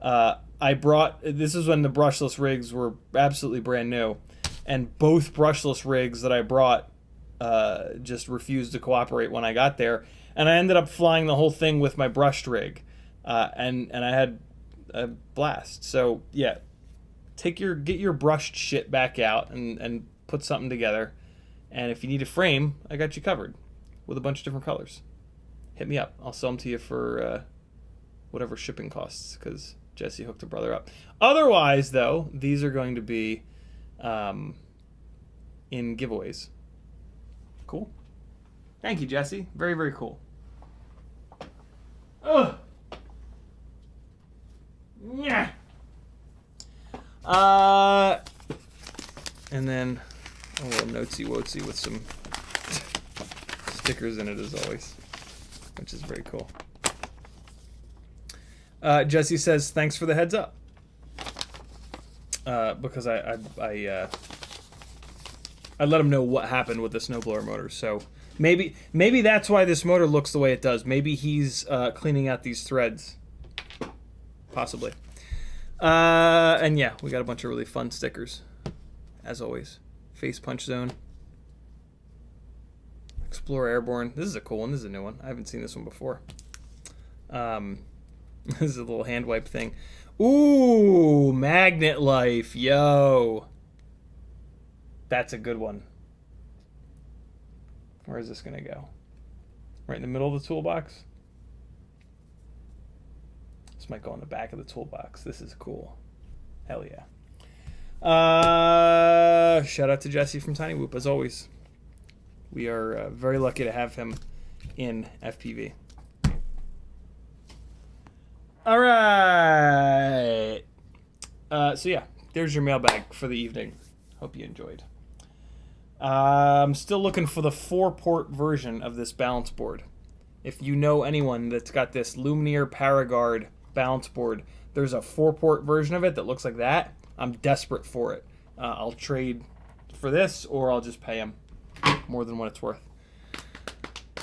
I brought, this is when the brushless rigs were absolutely brand new, and both brushless rigs that I brought just refused to cooperate when I got there, and I ended up flying the whole thing with my brushed rig, and I had a blast. So yeah, get your brushed shit back out and put something together. And if you need a frame, I got you covered with a bunch of different colors. Hit me up. I'll sell them to you for whatever shipping costs, because Jesse hooked a brother up. Otherwise, though, these are going to be in giveaways. Cool. Thank you, Jesse. Very, very cool. Ugh. Yeah. And then a little notesy-wotsy with some stickers in it, as always, which is very cool. Jesse says, thanks for the heads up. Because I let him know what happened with the snowblower motor. So maybe that's why this motor looks the way it does. Maybe he's cleaning out these threads. Possibly. And yeah, we got a bunch of really fun stickers, as always. Face Punch Zone. Explore Airborne. This is a cool one. This is a new one. I haven't seen this one before. This is a little hand wipe thing. Ooh, Magnet Life. Yo. That's a good one. Where is this going to go? Right in the middle of the toolbox? This might go on the back of the toolbox. This is cool. Hell yeah. Shout out to Jesse from Tiny Whoop, as always. We are very lucky to have him in FPV. All right. So yeah, there's your mailbag for the evening. Hope you enjoyed. I'm still looking for the 4-port version of this balance board. If you know anyone that's got this Lumineer Paragard balance board, there's a 4-port version of it that looks like that. I'm desperate for it. I'll trade for this, or I'll just pay him more than what it's worth.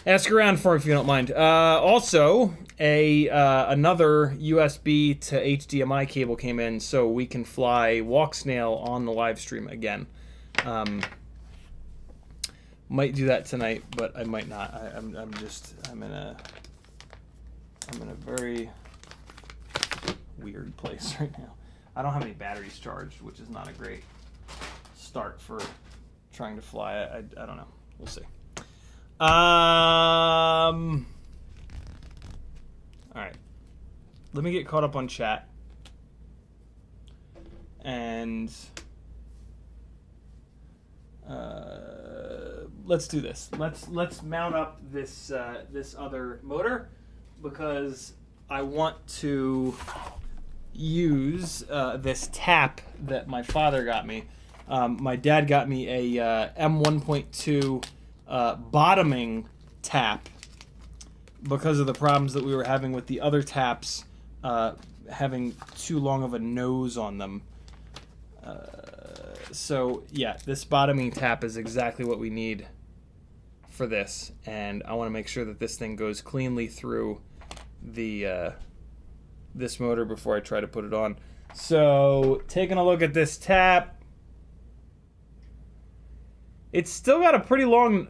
Ask around for it if you don't mind. Also, another USB to HDMI cable came in, so we can fly Walk Snail on the live stream again. Might do that tonight, but I might not. I'm in a very weird place right now. I don't have any batteries charged, which is not a great start for trying to fly. I don't know. We'll see. All right. Let me get caught up on chat. And let's do this. Let's mount up this this other motor, because I want to use this tap that my father got me. My dad got me a M1.2 bottoming tap because of the problems that we were having with the other taps having too long of a nose on them. So yeah, this bottoming tap is exactly what we need for this, and I want to make sure that this thing goes cleanly through the this motor before I try to put it on. So taking a look at this tap, it's still got a pretty long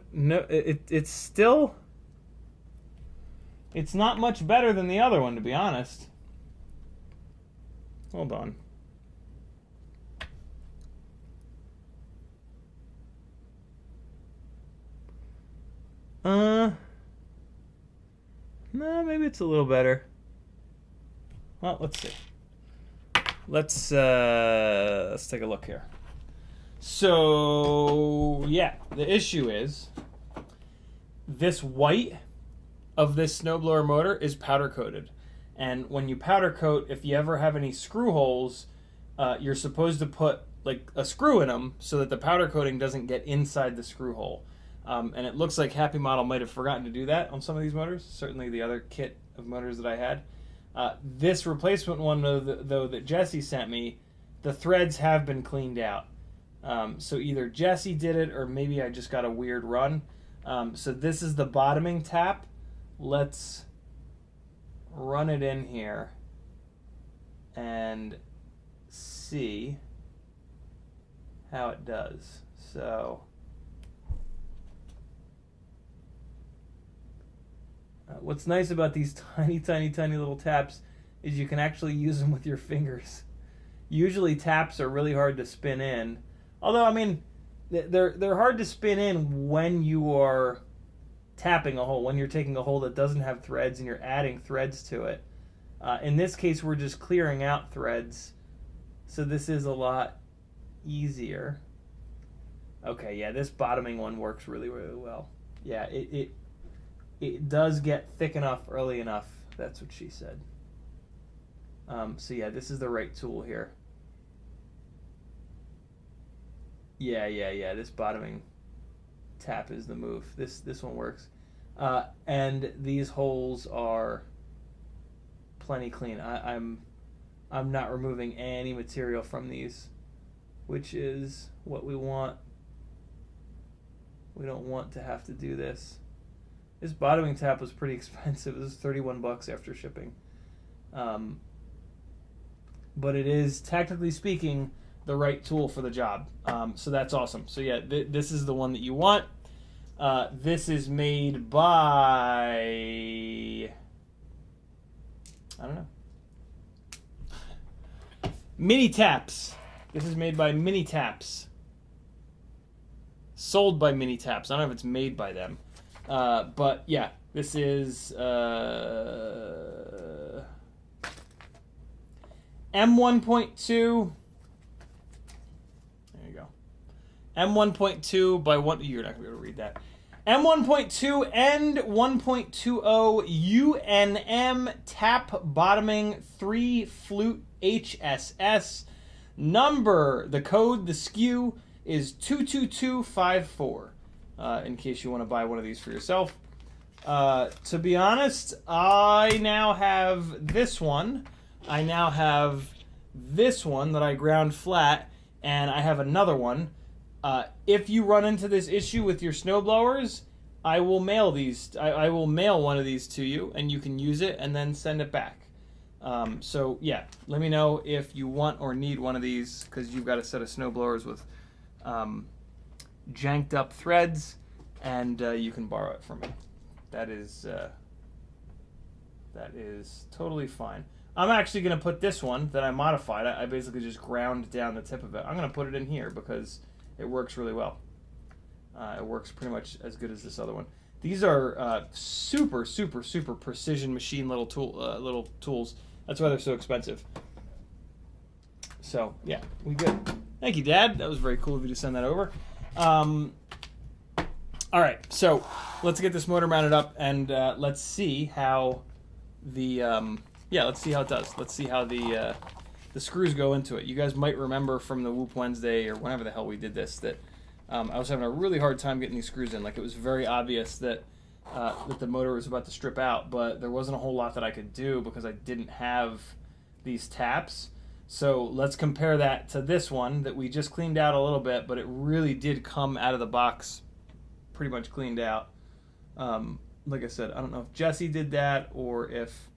it's not much better than the other one, to be honest. Hold on. No, maybe it's a little better. Well, let's see. Let's take a look here. So yeah, the issue is this white of this snowblower motor is powder coated, and when you powder coat, if you ever have any screw holes, you're supposed to put like a screw in them so that the powder coating doesn't get inside the screw hole. And it looks like Happy Model might have forgotten to do that on some of these motors. Certainly the other kit of motors that I had. This replacement one, though, that Jesse sent me, the threads have been cleaned out. So either Jesse did it or maybe I just got a weird run. So this is the bottoming tap. Let's run it in here and see how it does. So what's nice about these tiny little taps is you can actually use them with your fingers. Usually taps are really hard to spin in. Although, I mean, they're hard to spin in when you are tapping a hole, when you're taking a hole that doesn't have threads and you're adding threads to it. In this case, we're just clearing out threads. So this is a lot easier. Okay, yeah, this bottoming one works really well. Yeah, it does get thick enough early enough. That's what she said. So yeah, this is the right tool here. Yeah. This bottoming tap is the move. This one works. And these holes are plenty clean. I'm not removing any material from these, which is what we want. We don't want to have to do this. This bottoming tap was pretty expensive. It was $31 after shipping. But it is, technically speaking, the right tool for the job. So that's awesome. So yeah, this is the one that you want. This is made by, I don't know, Mini Taps. This is made by Mini Taps. Sold by Mini Taps. I don't know if it's made by them. But yeah, this is M1.2. There you go. M1.2 by one. You're not gonna be able to read that. M1.2 and 1.20 UNM tap bottoming 3 flute HSS. Number, the code, the SKU is 22254. In case you want to buy one of these for yourself. To be honest, I now have this one. I now have this one that I ground flat, and I have another one. If you run into this issue with your snowblowers, I will mail these. I will mail one of these to you, and you can use it and then send it back. So yeah, let me know if you want or need one of these, because you've got a set of snowblowers with janked up threads, and you can borrow it from me. That is totally fine. I'm actually going to put this one that I modified. I basically just ground down the tip of it. I'm going to put it in here because it works really well. It works pretty much as good as this other one. These are super precision machine little tools. That's why they're so expensive. So yeah, we good. Thank you, Dad. That was very cool of you to send that over. All right, so let's get this motor mounted up, and let's see how the let's see how it does. Let's see how the screws go into it. You guys might remember from the Whoop Wednesday or whenever the hell we did this that I was having a really hard time getting these screws in. Like, it was very obvious that that the motor was about to strip out, but there wasn't a whole lot that I could do because I didn't have these taps. So let's compare that to this one that we just cleaned out a little bit, but it really did come out of the box pretty much cleaned out. Like I said, I don't know if Jesse did that or if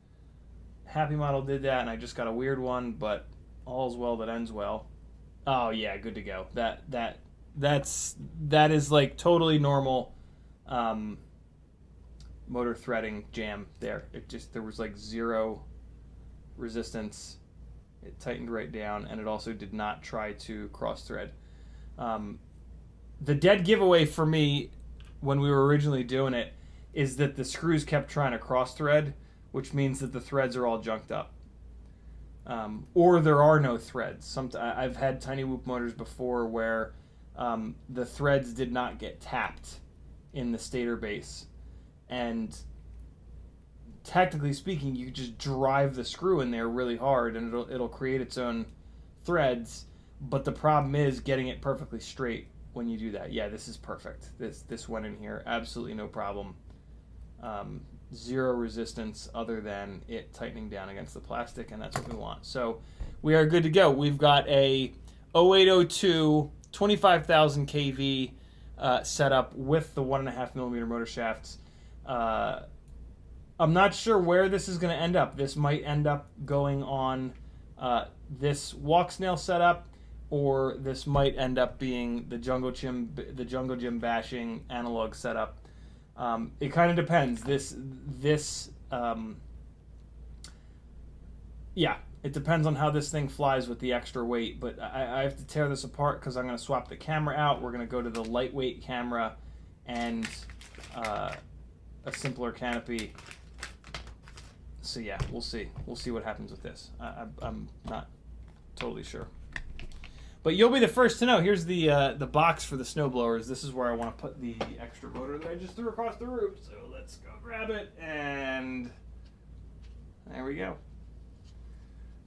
Happy Model did that and I just got a weird one, but all's well that ends well. Oh yeah, good to go. That is like totally normal motor threading jam there. There was like zero resistance. It tightened right down, and it also did not try to cross thread. The dead giveaway for me when we were originally doing it is that the screws kept trying to cross thread, which means that the threads are all junked up. Or there are no threads. I've had tiny whoop motors before where the threads did not get tapped in the stator base, and technically speaking, you just drive the screw in there really hard, and it'll create its own threads. But the problem is getting it perfectly straight when you do that. Yeah, this is perfect. This went in here, absolutely no problem. Zero resistance other than it tightening down against the plastic, and that's what we want. So we are good to go. We've got a 0802 25,000 kV setup with the 1.5mm motor shafts. I'm not sure where this is going to end up. This might end up going on this walk snail setup, or this might end up being the Jungle Gym bashing analog setup. It kind of depends. Yeah, it depends on how this thing flies with the extra weight. But I have to tear this apart because I'm going to swap the camera out. We're going to go to the lightweight camera and a simpler canopy. So yeah, we'll see. We'll see what happens with this. I'm not totally sure. But you'll be the first to know. Here's the box for the snowblowers. This is where I want to put the extra motor that I just threw across the roof. So let's go grab it, and there we go.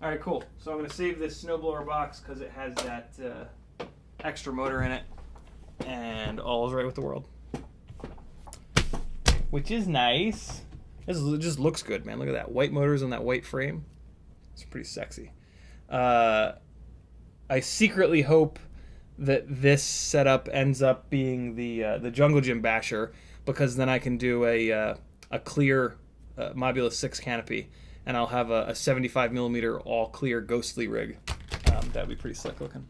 All right, cool. So I'm going to save this snowblower box because it has that extra motor in it, and all is right with the world. Which is nice. This just looks good, man. Look at that. White motors on that white frame. It's pretty sexy. I secretly hope that this setup ends up being the Jungle Gym basher, because then I can do a clear Mobula 6 canopy, and I'll have a 75mm all clear ghostly rig. That'd be pretty slick looking.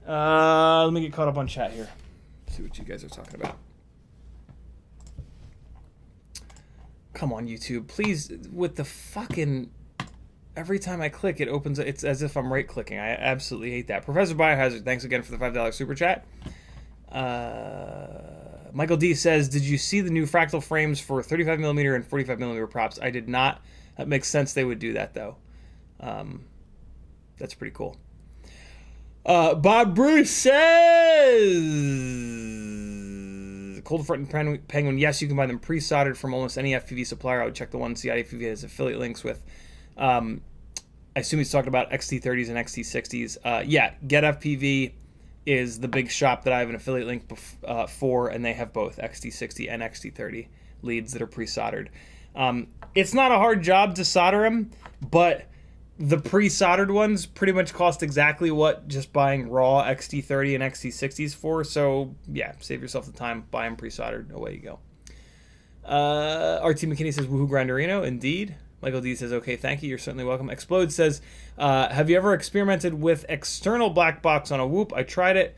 Let me get caught up on chat here. See what you guys are talking about. Come on, YouTube. Please, with the fucking... Every time I click, it opens... It's as if I'm right-clicking. I absolutely hate that. Professor Biohazard, thanks again for the $5 super chat. Michael D says, did you see the new Fractal frames for 35mm and 45mm props? I did not. That makes sense they would do that, though. That's pretty cool. Bob Bruce says, Cold Front and Penguin, yes, you can buy them pre-soldered from almost any FPV supplier. I would check the one CiottiFPV has affiliate links with. I assume he's talking about XT30s and XT60s. Yeah, GetFPV is the big shop that I have an affiliate link for, and they have both XT60 and XT30 leads that are pre-soldered. It's not a hard job to solder them, but the pre-soldered ones pretty much cost exactly what just buying raw XT30 and XT60s for. So yeah, save yourself the time, buy them pre-soldered, away you go. RT McKinney says, woohoo Grinderino, indeed. Michael D says, okay, thank you, you're certainly welcome. Explode says, have you ever experimented with external black box on a Whoop? I tried it,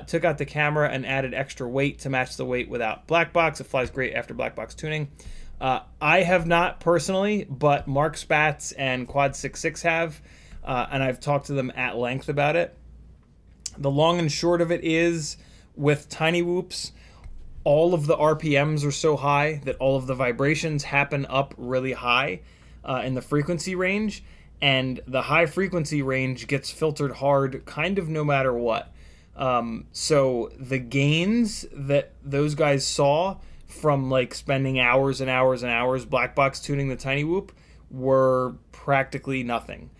took out the camera and added extra weight to match the weight without black box. It flies great after black box tuning. I have not personally, but Mark Spatz and Quad66 have, and I've talked to them at length about it. The long and short of it is, with tiny whoops, all of the RPMs are so high that all of the vibrations happen up really high in the frequency range, and the high frequency range gets filtered hard kind of no matter what. So the gains that those guys saw from like spending hours and hours and hours black box tuning the tiny whoop were practically nothing.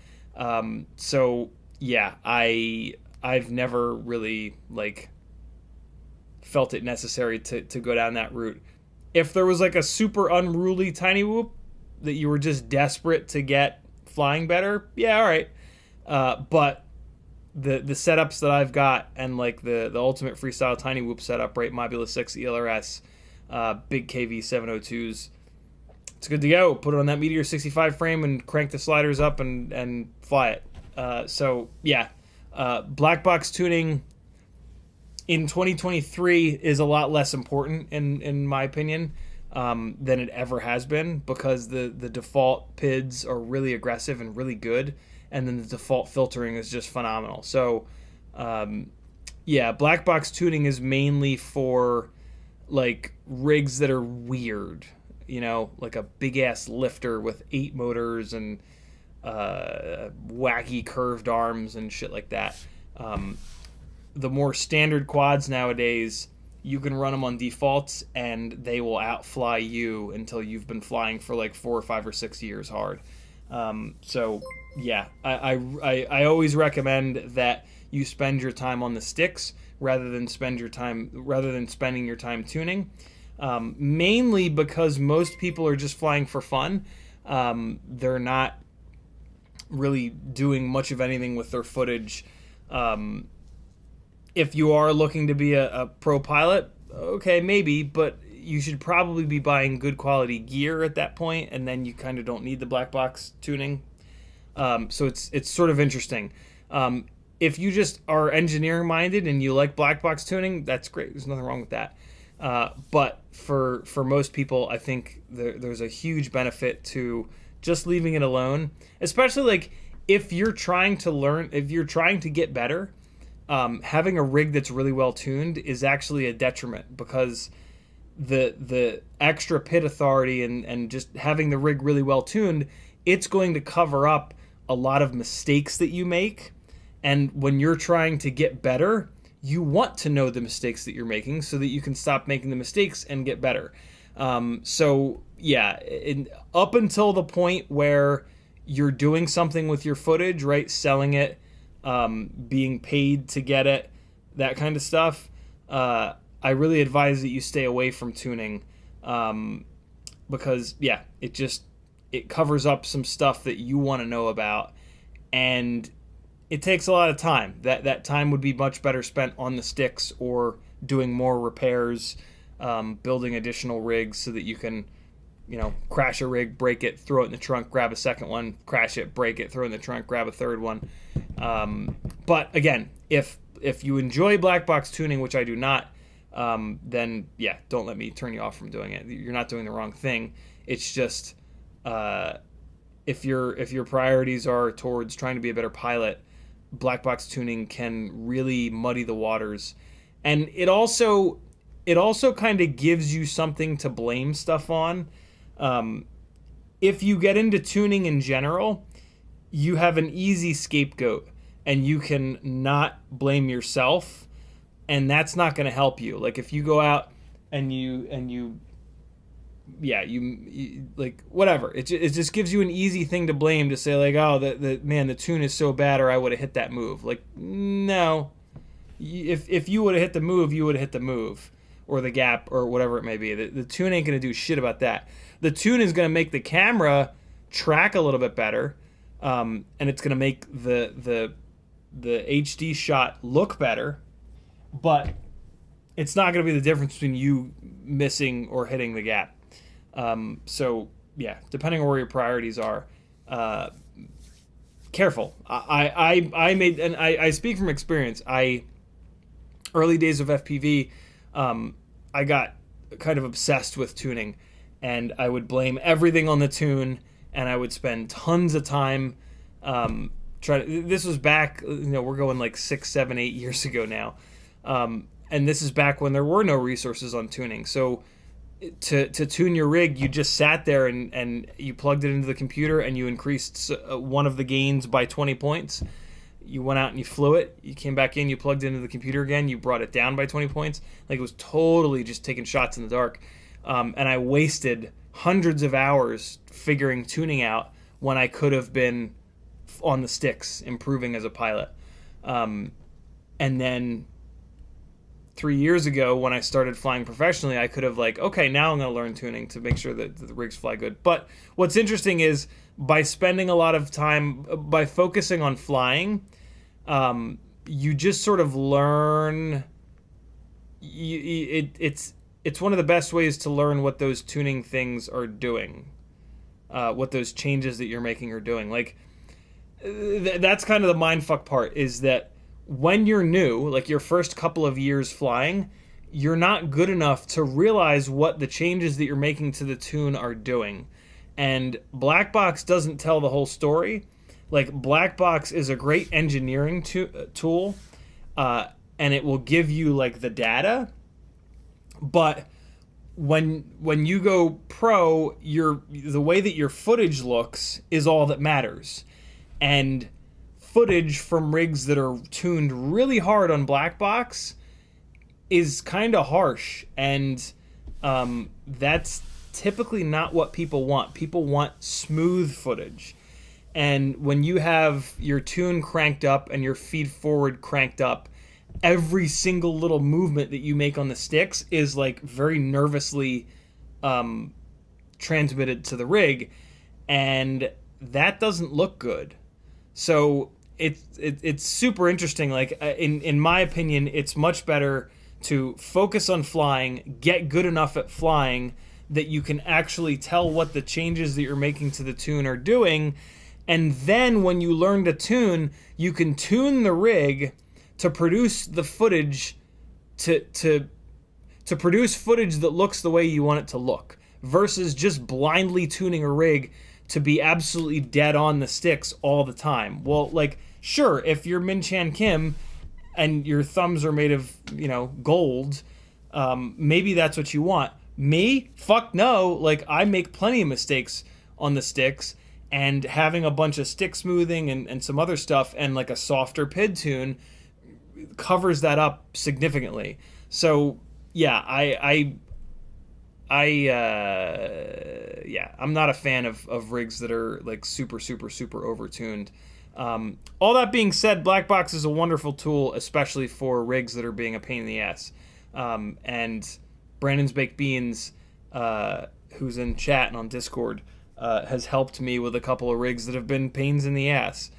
So yeah, I've never really like felt it necessary to go down that route. If there was like a super unruly tiny whoop that you were just desperate to get flying better, yeah, all right. But the setups that I've got, and like the ultimate freestyle tiny whoop setup, right, Mobula 6 ELRS, big KV 702s, it's good to go. Put it on that Meteor 65 frame and crank the sliders up and fly it. So yeah, black box tuning in 2023 is a lot less important in my opinion than it ever has been, because the default PIDs are really aggressive and really good, and then the default filtering is just phenomenal. So Yeah, black box tuning is mainly for like rigs that are weird, you know, like a big ass lifter with 8 motors and wacky curved arms and shit like that. The more standard quads nowadays, you can run them on defaults and they will outfly you until you've been flying for like 4 or 5 or 6 years hard. So yeah, I always recommend that you spend your time on the sticks rather than spending your time tuning. Mainly because most people are just flying for fun. They're not really doing much of anything with their footage. If you are looking to be a pro pilot, okay, maybe, but you should probably be buying good quality gear at that point, and then you kind of don't need the black box tuning. So it's sort of interesting. If you just are engineering minded and you like black box tuning, that's great. There's nothing wrong with that. But for most people, I think there's a huge benefit to just leaving it alone, especially like if you're trying to get better. Having a rig that's really well tuned is actually a detriment, because the extra pit authority and just having the rig really well tuned, it's going to cover up a lot of mistakes that you make. And when you're trying to get better, you want to know the mistakes that you're making so that you can stop making the mistakes and get better. So yeah, up until the point where you're doing something with your footage, right? Selling it, being paid to get it, that kind of stuff. I really advise that you stay away from tuning, because yeah, it covers up some stuff that you want to know about, and it takes a lot of time. That time would be much better spent on the sticks or doing more repairs, building additional rigs so that you can, you know, crash a rig, break it, throw it in the trunk, grab a second one, crash it, break it, throw it in the trunk, grab a third one. But again, if you enjoy black box tuning, which I do not, then yeah, don't let me turn you off from doing it. You're not doing the wrong thing. It's just if your priorities are towards trying to be a better pilot, black box tuning can really muddy the waters, and it also kind of gives you something to blame stuff on. If you get into tuning in general, you have an easy scapegoat, and you can not blame yourself, and that's not going to help you. Like if you go out and you like whatever, it just gives you an easy thing to blame, to say like, oh, the tune is so bad, or I would have hit that move. Like, no, if you would have hit the move, you would have hit the move or the gap or whatever it may be. The tune ain't going to do shit about that. The tune is going to make the camera track a little bit better, and it's going to make the HD shot look better, but it's not going to be the difference between you missing or hitting the gap. So yeah, depending on where your priorities are, careful. I speak from experience. Early days of FPV, I got kind of obsessed with tuning, and I would blame everything on the tune, and I would spend tons of time, this was back, we're going like 6, 7, 8 years ago now. And this is back when there were no resources on tuning. So to tune your rig, you just sat there and you plugged it into the computer and you increased one of the gains by 20 points. You went out and you flew it. You came back in, you plugged it into the computer again, you brought it down by 20 points. Like, it was totally just taking shots in the dark. And I wasted hundreds of hours figuring tuning out when I could have been on the sticks improving as a pilot. And then 3 years ago, when I started flying professionally, I could have okay, now I'm going to learn tuning to make sure that the rigs fly good. But what's interesting is, by spending a lot of time, by focusing on flying, you just sort of learn. It's one of the best ways to learn what those tuning things are doing, what those changes that you're making are doing. That's kind of the mindfuck part, is that when you're new, like your first couple of years flying, you're not good enough to realize what the changes that you're making to the tune are doing. And Black Box doesn't tell the whole story. Black Box is a great engineering tool, and it will give you like the data. But when you go pro, the way that your footage looks is all that matters. And footage from rigs that are tuned really hard on black box is kind of harsh, and that's typically not what people want. People want smooth footage. And when you have your tune cranked up and your feed forward cranked up, every single little movement that you make on the sticks is like very nervously transmitted to the rig, and that doesn't look good. So it's super interesting. Like in my opinion, it's much better to focus on flying, get good enough at flying that you can actually tell what the changes that you're making to the tune are doing. And then when you learn to tune, you can tune the rig to produce the footage to produce footage that looks the way you want it to look, versus just blindly tuning a rig to be absolutely dead on the sticks all the time. Well, like, sure, if you're Min Chan Kim and your thumbs are made of, gold, maybe that's what you want. Me? Fuck no. Like, I make plenty of mistakes on the sticks, and having a bunch of stick smoothing and some other stuff and like a softer PID tune covers that up significantly. So yeah, I'm not a fan of rigs that are like super overtuned. All that being said, black box is a wonderful tool, especially for rigs that are being a pain in the ass. And Brandon's Baked Beans, who's in chat and on Discord, has helped me with a couple of rigs that have been pains in the ass.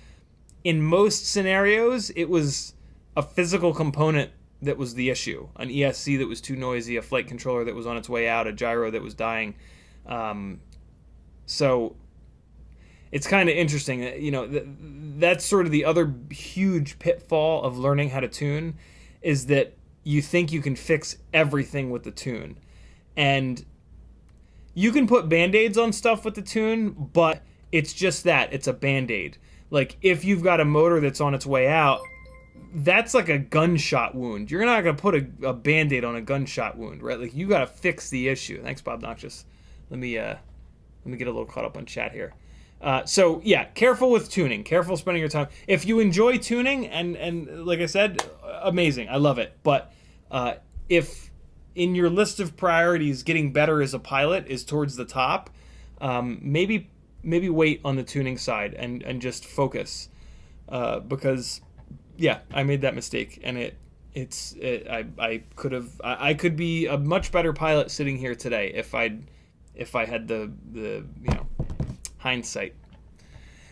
In most scenarios, it was a physical component that was the issue. An ESC that was too noisy, a flight controller that was on its way out, a gyro that was dying. So it's kind of interesting. That's sort of the other huge pitfall of learning how to tune, is that you think you can fix everything with the tune. And you can put Band-Aids on stuff with the tune, but it's just that. It's a Band-Aid. Like, if you've got a motor that's on its way out, that's like a gunshot wound. You're not going to put a Band-Aid on a gunshot wound, right? Like, you got to fix the issue. Thanks, Bob Noxious. Let me get a little caught up on chat here. So, yeah, careful with tuning. Careful spending your time. If you enjoy tuning, and like I said, amazing. I love it. But if in your list of priorities getting better as a pilot is towards the top, maybe wait on the tuning side and just focus. Because, yeah, I made that mistake, and I could be a much better pilot sitting here today if I had the hindsight.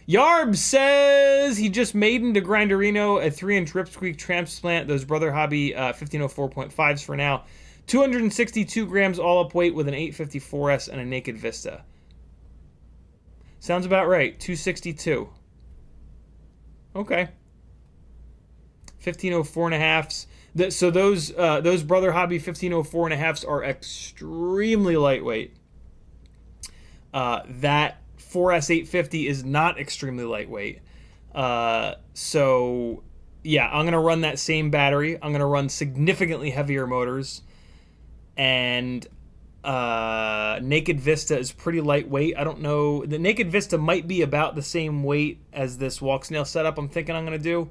Yarb says he just made into Grinderino a 3-inch Ripsqueak transplant. Those Brother Hobby 1504.5s for now. 262 grams all up weight with an 854S and a Naked Vista. Sounds about right. 262. Okay. 1504.5s. So those Brother Hobby 1504.5s are extremely lightweight. That 4S 850 is not extremely lightweight. So yeah, I'm gonna run that same battery. I'm gonna run significantly heavier motors. And Naked Vista is pretty lightweight. I don't know. The Naked Vista might be about the same weight as this walk snail setup I'm thinking I'm going to do.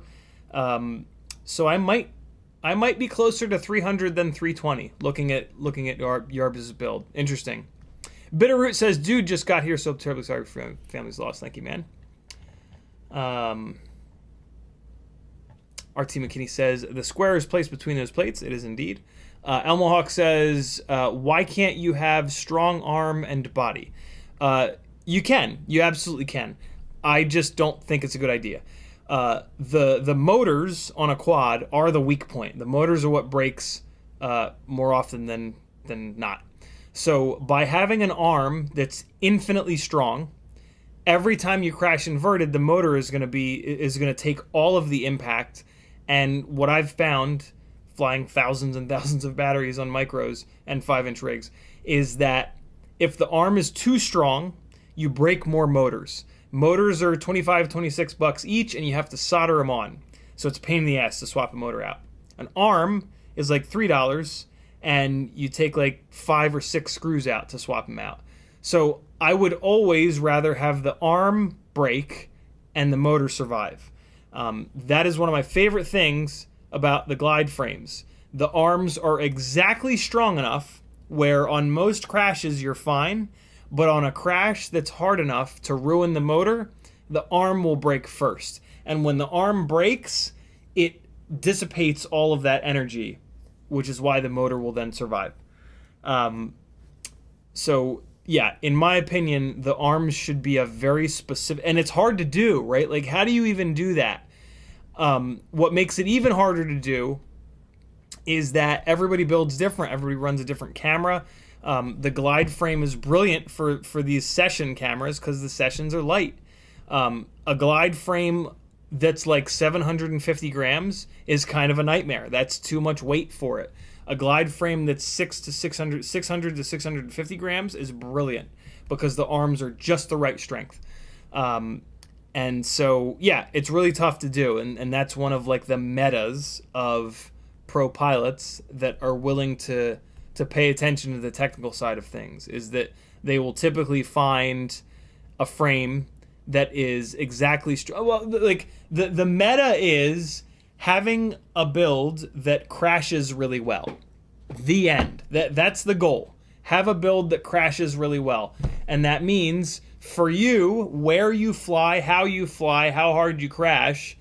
So I might be closer to 300 than 320 looking at Yarb's build. Interesting. Bitterroot says, dude, just got here, so terribly sorry for family's loss. Thank you, man. R.T. McKinney says, the square is placed between those plates. It is indeed. Elmo Hawk says, why can't you have strong arm and body? You can. You absolutely can. I just don't think it's a good idea. The motors on a quad are the weak point. The motors are what breaks more often than not. So by having an arm that's infinitely strong, every time you crash inverted, the motor is going to take all of the impact. And what I've found, flying thousands and thousands of batteries on micros and 5-inch rigs, is that if the arm is too strong, you break more motors. Motors are $25, $26 each, and you have to solder them on. So it's a pain in the ass to swap a motor out. An arm is like $3, and you take like 5 or 6 screws out to swap them out. So I would always rather have the arm break and the motor survive. That is one of my favorite things about the glide frames. The arms are exactly strong enough where on most crashes you're fine, but on a crash that's hard enough to ruin the motor, the arm will break first. And when the arm breaks, it dissipates all of that energy, which is why the motor will then survive. So yeah, in my opinion, the arms should be a very specific, and it's hard to do, right? Like, how do you even do that? What makes it even harder to do is that everybody builds different. Everybody runs a different camera. The glide frame is brilliant for these session cameras because the sessions are light. A glide frame that's like 750 grams is kind of a nightmare. That's too much weight for it. A glide frame that's 600 to 650 grams is brilliant because the arms are just the right strength. And so, yeah, it's really tough to do. And that's one of like the metas of pro pilots that are willing to pay attention to the technical side of things, is that they will typically find a frame that is exactly well, like the meta is having a build that crashes really well. The end. That's the goal. Have a build that crashes really well. And that means for you, where you fly, how hard you crash,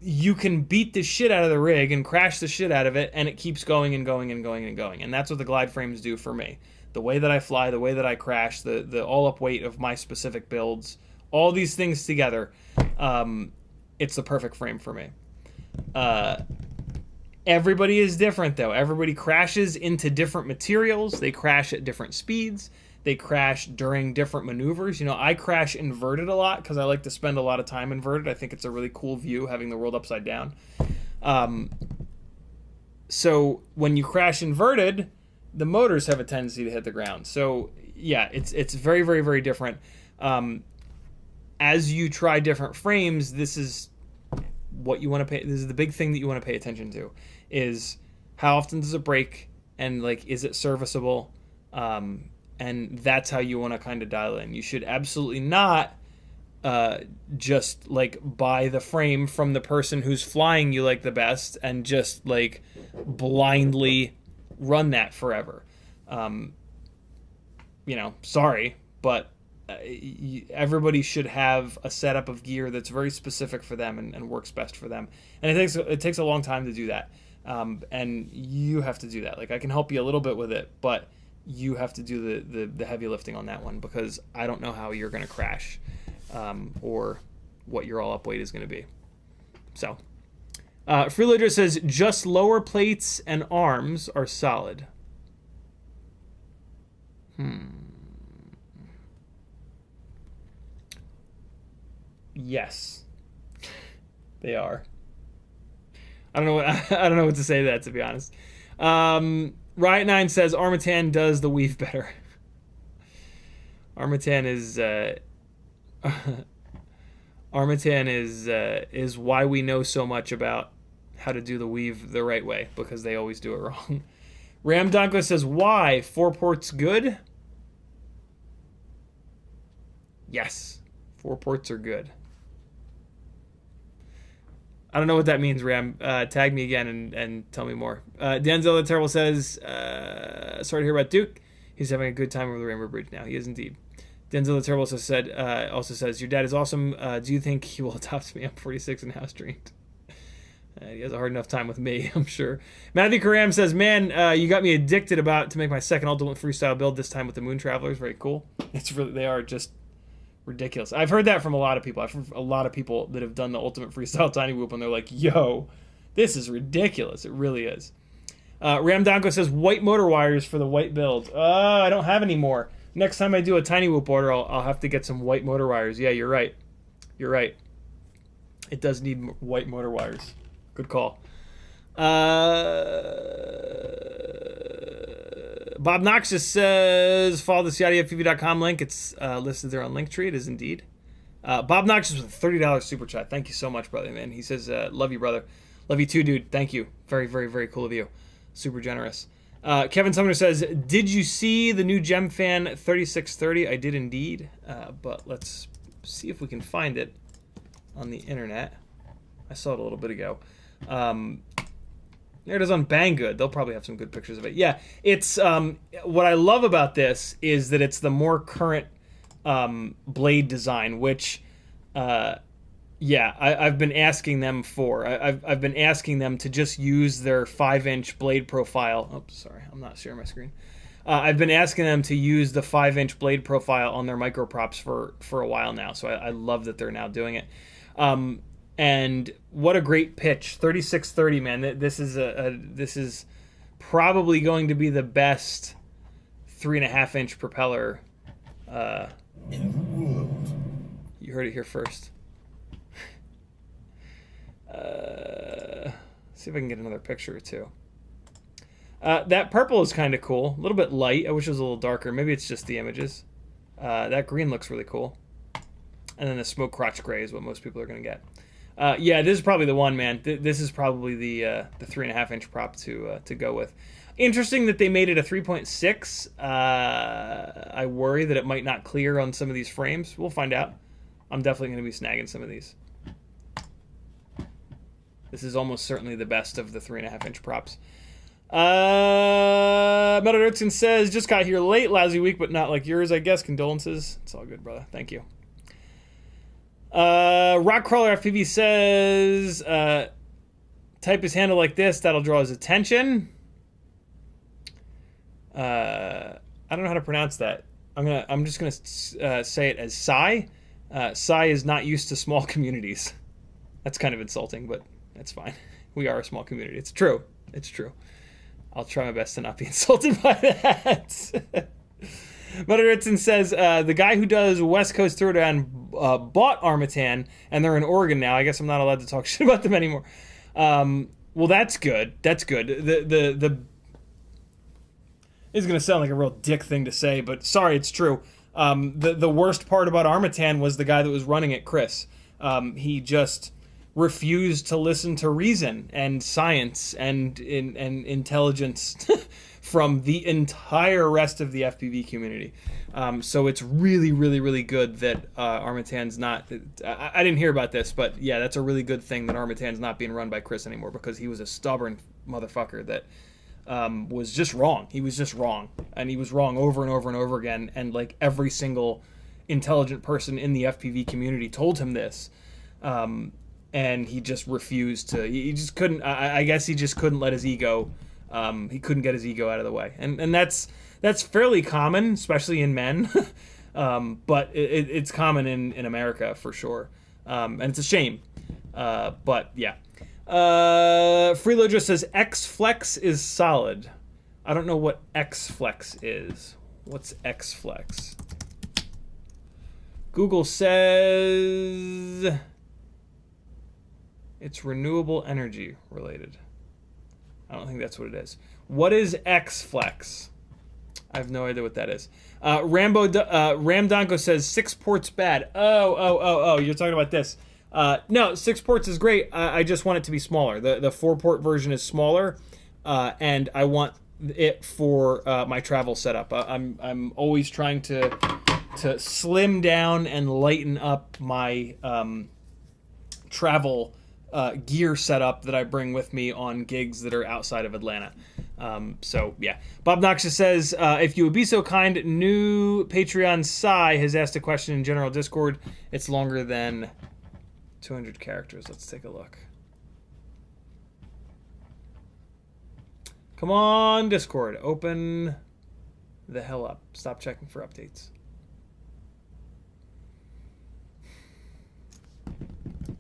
you can beat the shit out of the rig and crash the shit out of it, and it keeps going and going and going and going. And that's what the glide frames do for me. The way that I fly, the way that I crash, the all-up weight of my specific builds, all these things together, it's the perfect frame for me. Everybody is different, though. Everybody crashes into different materials. They crash at different speeds. They crash during different maneuvers. You know, I crash inverted a lot because I like to spend a lot of time inverted. I think it's a really cool view, having the world upside down. So when you crash inverted, the motors have a tendency to hit the ground. So yeah, it's very, very, very different. As you try different frames, this is what you want to pay. This is the big thing that you want to pay attention to, is how often does it break, and like, is it serviceable? And that's how you want to kind of dial in. You should absolutely not just like buy the frame from the person who's flying you like the best and just like blindly run that forever. You know, sorry, but everybody should have a setup of gear that's very specific for them and works best for them. And it takes a long time to do that. And you have to do that. Like, I can help you a little bit with it, but you have to do the heavy lifting on that one, because I don't know how you're going to crash or what your all-up weight is going to be. So, Freeloader says, just lower plates and arms are solid. Yes, they are. I don't know what to say to that, to be honest. Riot9 says Armatan does the weave better. Armatan is why we know so much about how to do the weave the right way, because they always do it wrong. Ram Donko says, why 4 ports good? Yes, 4 ports are good. I don't know what that means, Ram. Tag me again and tell me more. Denzel the Terrible says, sorry to hear about Duke. He's having a good time over the Rainbow Bridge now. He is indeed. Denzel the Terrible also says, your dad is awesome. Do you think he will adopt me? I'm 46 and house trained. He has a hard enough time with me, I'm sure. Matthew Karam says, man, you got me addicted to make my second Ultimate Freestyle build, this time with the Moon Travelers. Very cool. They are just ridiculous. I've heard that from a lot of people. I've heard a lot of people that have done the Ultimate Freestyle Tiny Whoop, and they're like, yo, this is ridiculous. It really is. Ram Donko says, white motor wires for the white build. I don't have any more. Next time I do a Tiny Whoop order, I'll have to get some white motor wires. Yeah, you're right. You're right. It does need white motor wires. Good call. Bob Noxious says, follow the CiottiFPV.com link. It's listed there on Linktree. It is indeed. Bob Noxious with a $30 super chat. Thank you so much, brother, man. He says, love you, brother. Love you too, dude. Thank you. Very, very, very cool of you. Super generous. Kevin Sumner says, did you see the new GemFan 3630? I did indeed, but let's see if we can find it on the internet. I saw it a little bit ago. There it is on Banggood. They'll probably have some good pictures of it. Yeah, it's what I love about this is that it's the more current blade design, which yeah, I've been asking them for. I've been asking them to just use their 5-inch blade profile. Oh, sorry, I'm not sharing my screen. I've been asking them to use the 5-inch blade profile on their microprops for a while now. So I love that they're now doing it. And what a great pitch, 3630, man. This is probably going to be the best 3.5-inch propeller in the world. You heard it here first. See if I can get another picture or two. That purple is kind of cool. A little bit light. I wish it was a little darker. Maybe it's just the images. That green looks really cool. And then the smoke crotch gray is what most people are going to get. Yeah, this is probably the one, man. This is probably the 3.5-inch prop to go with. Interesting that they made it a 3.6. I worry that it might not clear on some of these frames. We'll find out. I'm definitely going to be snagging some of these. This is almost certainly the best of the 3.5-inch props. Metal Dirtson says, just got here late, lousy week, but not like yours, I guess. Condolences. It's all good, brother. Thank you. Rockcrawler FPV says, type his handle like this, that'll draw his attention. I don't know how to pronounce that. I'm just gonna say it as Psy. Psy is not used to small communities. That's kind of insulting, but that's fine. We are a small community. It's true. It's true. I'll try my best to not be insulted by that. Mutteritson says, the guy who does West Coast Throwdown bought Armatan, and they're in Oregon now. I guess I'm not allowed to talk shit about them anymore. Well, that's good. That's good. This is going to sound like a real dick thing to say, but sorry, it's true. The worst part about Armatan was the guy that was running it, Chris. He just refused to listen to reason and science and intelligence from the entire rest of the FPV community. So it's really, really, really good that Armatan's not... I didn't hear about this, but yeah, that's a really good thing that Armatan's not being run by Chris anymore, because he was a stubborn motherfucker that was just wrong. He was just wrong. And he was wrong over and over and over again. And like every single intelligent person in the FPV community told him this. And he just refused to... He just couldn't... I guess he just couldn't let his ego... he couldn't get his ego out of the way. And that's fairly common, especially in men. But it's common in America for sure. And it's a shame. But yeah. Freeloader says X-Flex is solid. I don't know what X-Flex is. What's X-Flex? Google says it's renewable energy related. I don't think that's what it is. What is X-Flex? I have no idea what that is. Ramdonko says 6 ports bad. Oh, you're talking about this. No, 6 ports is great. I just want it to be smaller. The 4-port version is smaller, and I want it for my travel setup. I'm always trying to slim down and lighten up my travel gear setup that I bring with me on gigs that are outside of Atlanta. So yeah. Bob Noxious says, if you would be so kind, new Patreon Psy has asked a question in general Discord. It's longer than 200 characters. Let's take a look. Come on, Discord. Open the hell up. Stop checking for updates.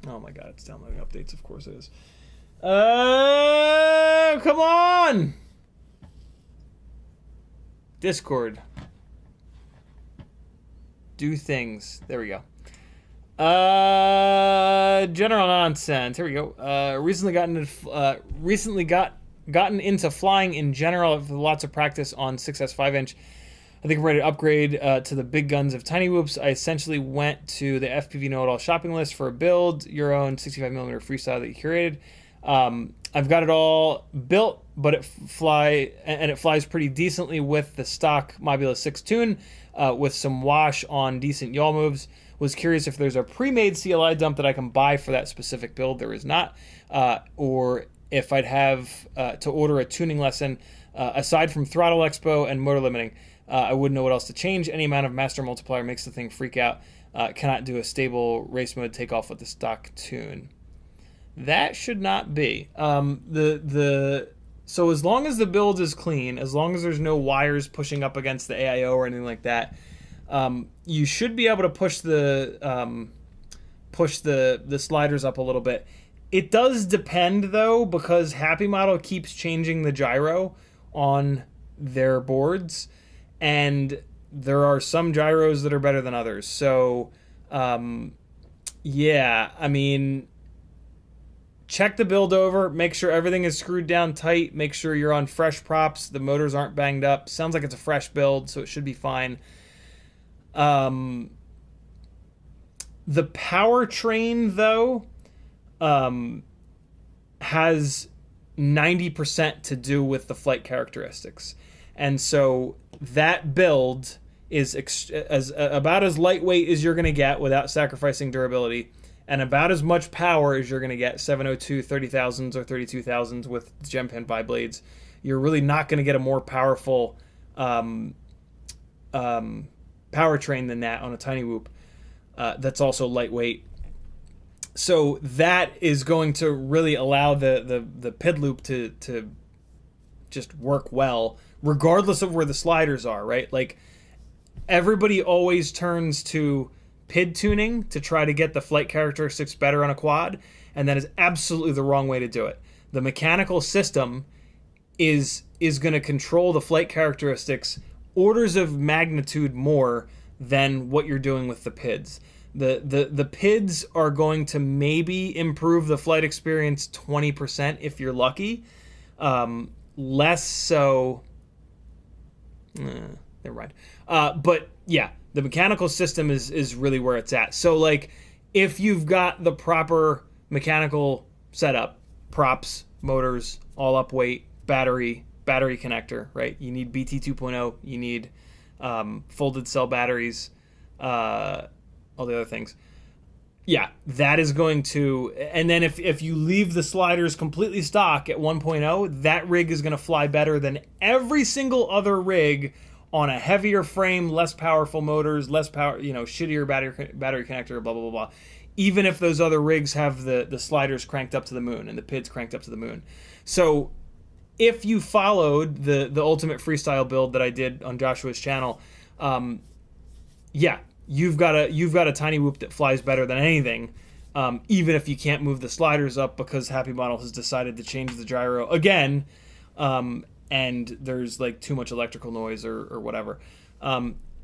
Oh my god, it's downloading updates. Of course it is. Come on! Discord. Do things. There we go. General nonsense. Here we go. Recently gotten into flying in general with lots of practice on 6S 5-inch. I think I'm ready to upgrade to the big guns of Tiny Whoops. I essentially went to the FPV Know-It-All shopping list for a build, your own 65mm freestyle that you curated. I've got it all built, but it flies pretty decently with the stock Mobula 6 tune, with some wash on decent yaw moves. Was curious if there's a pre-made CLI dump that I can buy for that specific build. There is not, or if I'd have to order a tuning lesson. Aside from throttle expo and motor limiting, I wouldn't know what else to change. Any amount of master multiplier makes the thing freak out. Cannot do a stable race mode takeoff with the stock tune. That should not be. So as long as the build is clean, as long as there's no wires pushing up against the AIO or anything like that, you should be able to push the sliders up a little bit. It does depend though, because Happy Model keeps changing the gyro on their boards, and there are some gyros that are better than others. So yeah, I mean, check the build over, make sure everything is screwed down tight, make sure you're on fresh props, the motors aren't banged up. Sounds like it's a fresh build, so it should be fine. The powertrain though has 90% to do with the flight characteristics, and so that build is about as lightweight as you're going to get without sacrificing durability, and about as much power as you're going to get 702 30,000s or 32,000s with GemFan 5 blades. You're really not going to get a more powerful powertrain than that on a tiny whoop that's also lightweight. So that is going to really allow the PID loop to just work well, regardless of where the sliders are, right? Like, everybody always turns to PID tuning to try to get the flight characteristics better on a quad, and that is absolutely the wrong way to do it. The mechanical system is going to control the flight characteristics orders of magnitude more than what you're doing with the PIDs. The PIDs are going to maybe improve the flight experience 20% if you're lucky. Less so. Never mind. But yeah, the mechanical system is really where it's at. So like, if you've got the proper mechanical setup, props, motors, all up weight, battery connector, right? You need BT 2.0. You need folded cell batteries. All the other things. Yeah, that is going to... And then if you leave the sliders completely stock at 1.0, that rig is going to fly better than every single other rig on a heavier frame, less powerful motors, less power, shittier battery connector, blah, blah, blah, blah. Even if those other rigs have the sliders cranked up to the moon and the PIDs cranked up to the moon. So if you followed the ultimate freestyle build that I did on Joshua's channel, yeah, you've got a tiny whoop that flies better than anything, even if you can't move the sliders up because Happy Model has decided to change the gyro again, and there's like too much electrical noise or whatever.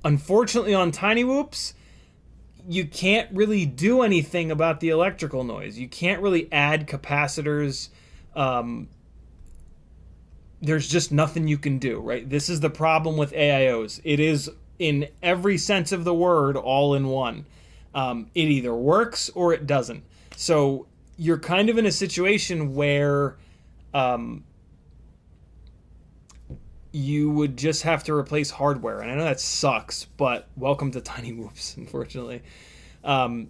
Unfortunately, on tiny whoops, you can't really do anything about the electrical noise. You can't really add capacitors. There's just nothing you can do, right? This is the problem with AIOs. It is, in every sense of the word, all in one. It either works or it doesn't. So you're kind of in a situation where you would just have to replace hardware. And I know that sucks, but welcome to tiny whoops, unfortunately. And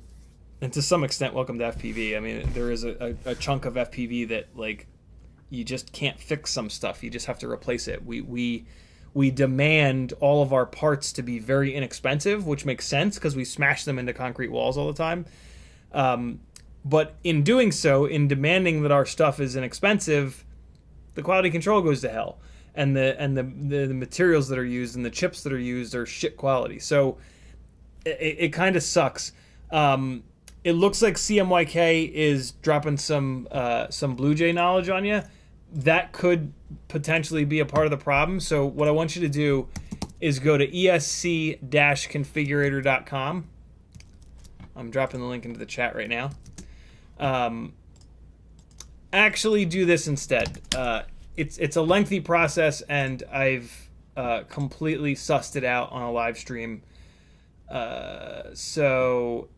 to some extent, welcome to FPV. I mean, there is a chunk of FPV that, like, you just can't fix some stuff. You just have to replace it. We demand all of our parts to be very inexpensive, which makes sense because we smash them into concrete walls all the time. But in doing so, in demanding that our stuff is inexpensive, the quality control goes to hell, and the materials that are used and the chips that are used are shit quality. So it kind of sucks. It looks like CMYK is dropping some Blue Jay knowledge on you. That could potentially be a part of the problem. So what I want you to do is go to esc-configurator.com. I'm dropping the link into the chat right now. Actually do this instead. It's a lengthy process, and I've completely sussed it out on a live stream. So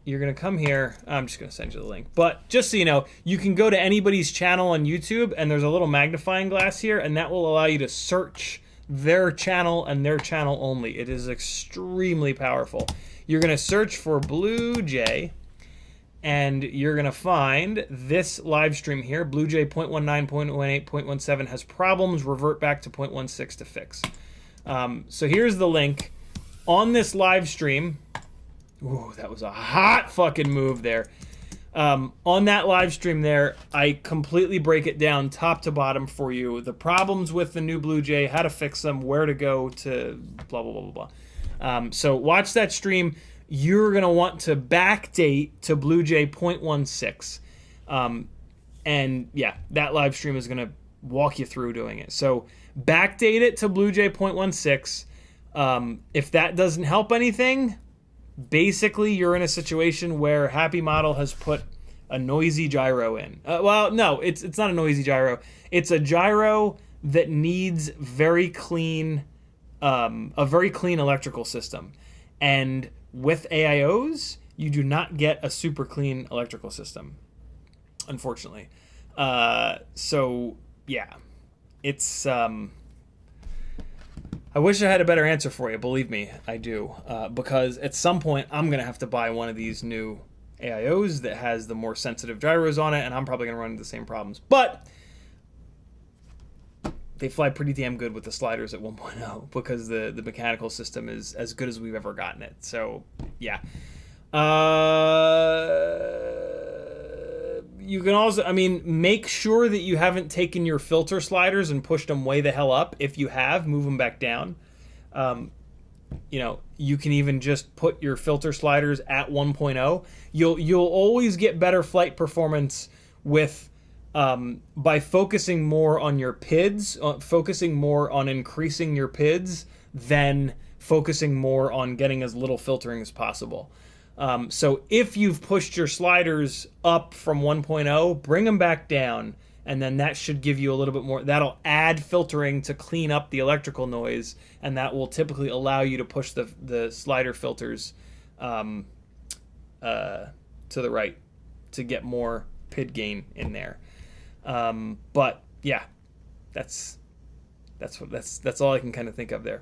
you're going to come here. I'm just going to send you the link. But just so you know, you can go to anybody's channel on YouTube, and there's a little magnifying glass here, and that will allow you to search their channel and their channel only. It is extremely powerful. You're going to search for Blue Jay, and you're going to find this live stream here. Blue Jay 0.19, 0.18, 0.17 has problems. Revert back to 0.16 to fix. So here's the link. On this live stream, ooh, that was a hot fucking move there. On that live stream there, I completely break it down top to bottom for you. The problems with the new Blue Jay, how to fix them, where to go to blah, blah, blah, blah, blah. So watch that stream. You're going to want to backdate to Blue Jay 0.16. And yeah, that live stream is going to walk you through doing it. So backdate it to Blue Jay 0.16. If that doesn't help anything, basically you're in a situation where Happy Model has put a noisy gyro in. Well, no, it's not a noisy gyro. It's a gyro that needs very clean, a very clean electrical system. And with AIOs, you do not get a super clean electrical system, unfortunately. So yeah, it's, I wish I had a better answer for you. Believe me, I do. Because at some point, I'm going to have to buy one of these new AIOs that has the more sensitive gyros on it, and I'm probably going to run into the same problems. But they fly pretty damn good with the sliders at 1.0 because the mechanical system is as good as we've ever gotten it. So, yeah. You can also, I mean, make sure that you haven't taken your filter sliders and pushed them way the hell up. If you have, move them back down. You know, you can even just put your filter sliders at 1.0. You'll always get better flight performance with by focusing more on your PIDs, focusing more on increasing your PIDs than focusing more on getting as little filtering as possible. So if you've pushed your sliders up from 1.0, bring them back down, and then that should give you a little bit more. That'll add filtering to clean up the electrical noise, and that will typically allow you to push the slider filters to the right to get more PID gain in there. But yeah, that's all I can kind of think of there.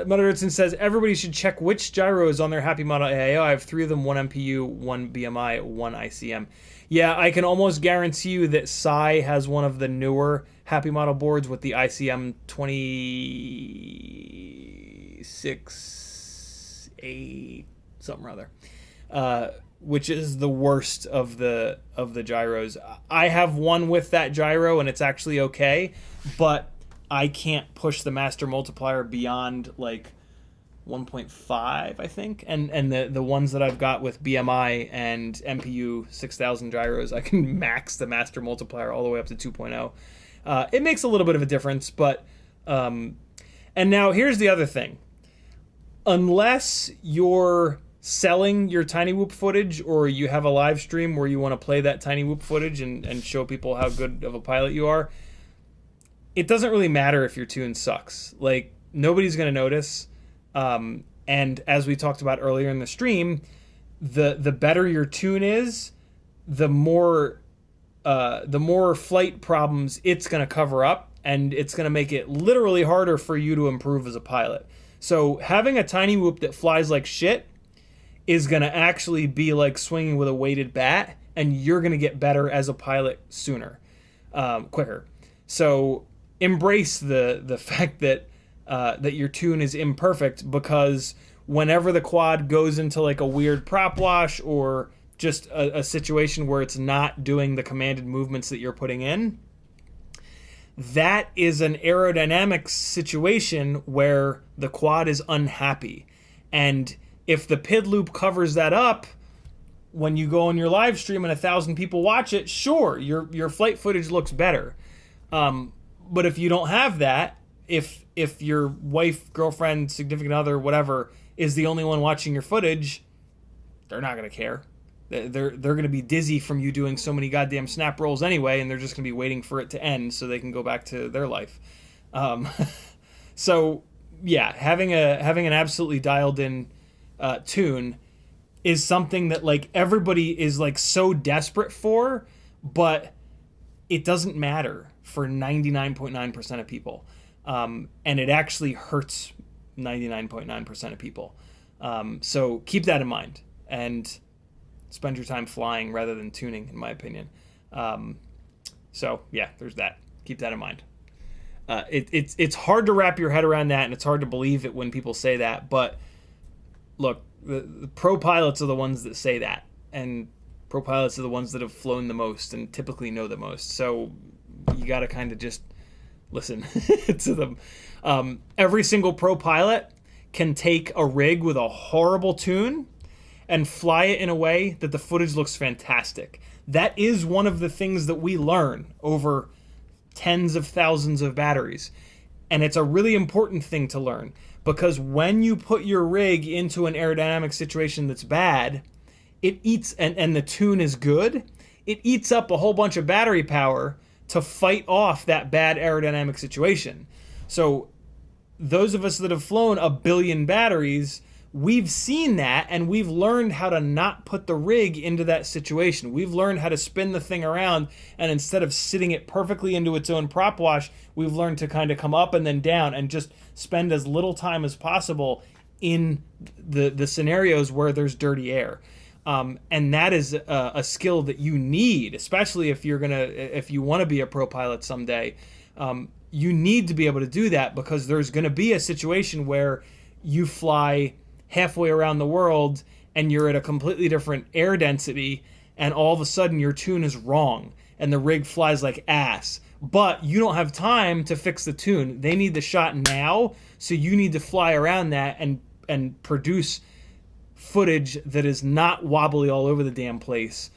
Mother Earthson says everybody should check which gyro is on their Happy Model AIO. I have 3 of them: 1 MPU, 1 BMI, 1 ICM. Yeah, I can almost guarantee you that Psy has one of the newer Happy Model boards with the ICM 26A something or other, which is the worst of the gyros. I have one with that gyro and it's actually okay, but I can't push the master multiplier beyond like 1.5, I think. And the ones that I've got with BMI and MPU 6000 gyros, I can max the master multiplier all the way up to 2.0. It makes a little bit of a difference, but... and now here's the other thing. Unless you're selling your Tiny Whoop footage or you have a live stream where you want to play that Tiny Whoop footage and show people how good of a pilot you are, it doesn't really matter if your tune sucks. Like, nobody's going to notice. And as we talked about earlier in the stream, the better your tune is, the more flight problems it's going to cover up, and it's going to make it literally harder for you to improve as a pilot. So having a Tiny Whoop that flies like shit is going to actually be like swinging with a weighted bat, and you're going to get better as a pilot sooner, quicker. So embrace the fact that that your tune is imperfect, because whenever the quad goes into like a weird prop wash or just a situation where it's not doing the commanded movements that you're putting in, that is an aerodynamic situation where the quad is unhappy. And if the PID loop covers that up, when you go on your live stream and 1,000 people watch it, sure, your flight footage looks better. But if you don't have that, if your wife, girlfriend, significant other, whatever, is the only one watching your footage, they're not going to care. They're going to be dizzy from you doing so many goddamn snap rolls anyway, and they're just going to be waiting for it to end so they can go back to their life. So yeah, having an absolutely dialed in tune is something that like everybody is like so desperate for, but it doesn't matter for 99.9% of people. And it actually hurts 99.9% of people. So keep that in mind and spend your time flying rather than tuning, in my opinion. So yeah, there's that. Keep that in mind. It's hard to wrap your head around that, and it's hard to believe it when people say that. But look, the pro pilots are the ones that say that, and pro pilots are the ones that have flown the most and typically know the most. So you got to kind of just listen to them. Every single pro pilot can take a rig with a horrible tune and fly it in a way that the footage looks fantastic. That is one of the things that we learn over tens of thousands of batteries. And it's a really important thing to learn, because when you put your rig into an aerodynamic situation that's bad, it eats, and the tune is good, it eats up a whole bunch of battery power to fight off that bad aerodynamic situation. So those of us that have flown a billion batteries, we've seen that, and we've learned how to not put the rig into that situation. We've learned how to spin the thing around, and instead of sitting it perfectly into its own prop wash, we've learned to kind of come up and then down and just spend as little time as possible in the scenarios where there's dirty air. And that is a skill that you need, especially if you want to be a pro pilot someday. You need to be able to do that, because there's going to be a situation where you fly halfway around the world and you're at a completely different air density, and all of a sudden your tune is wrong and the rig flies like ass. But you don't have time to fix the tune. They need the shot now, so you need to fly around that and produce footage that is not wobbly all over the damn place.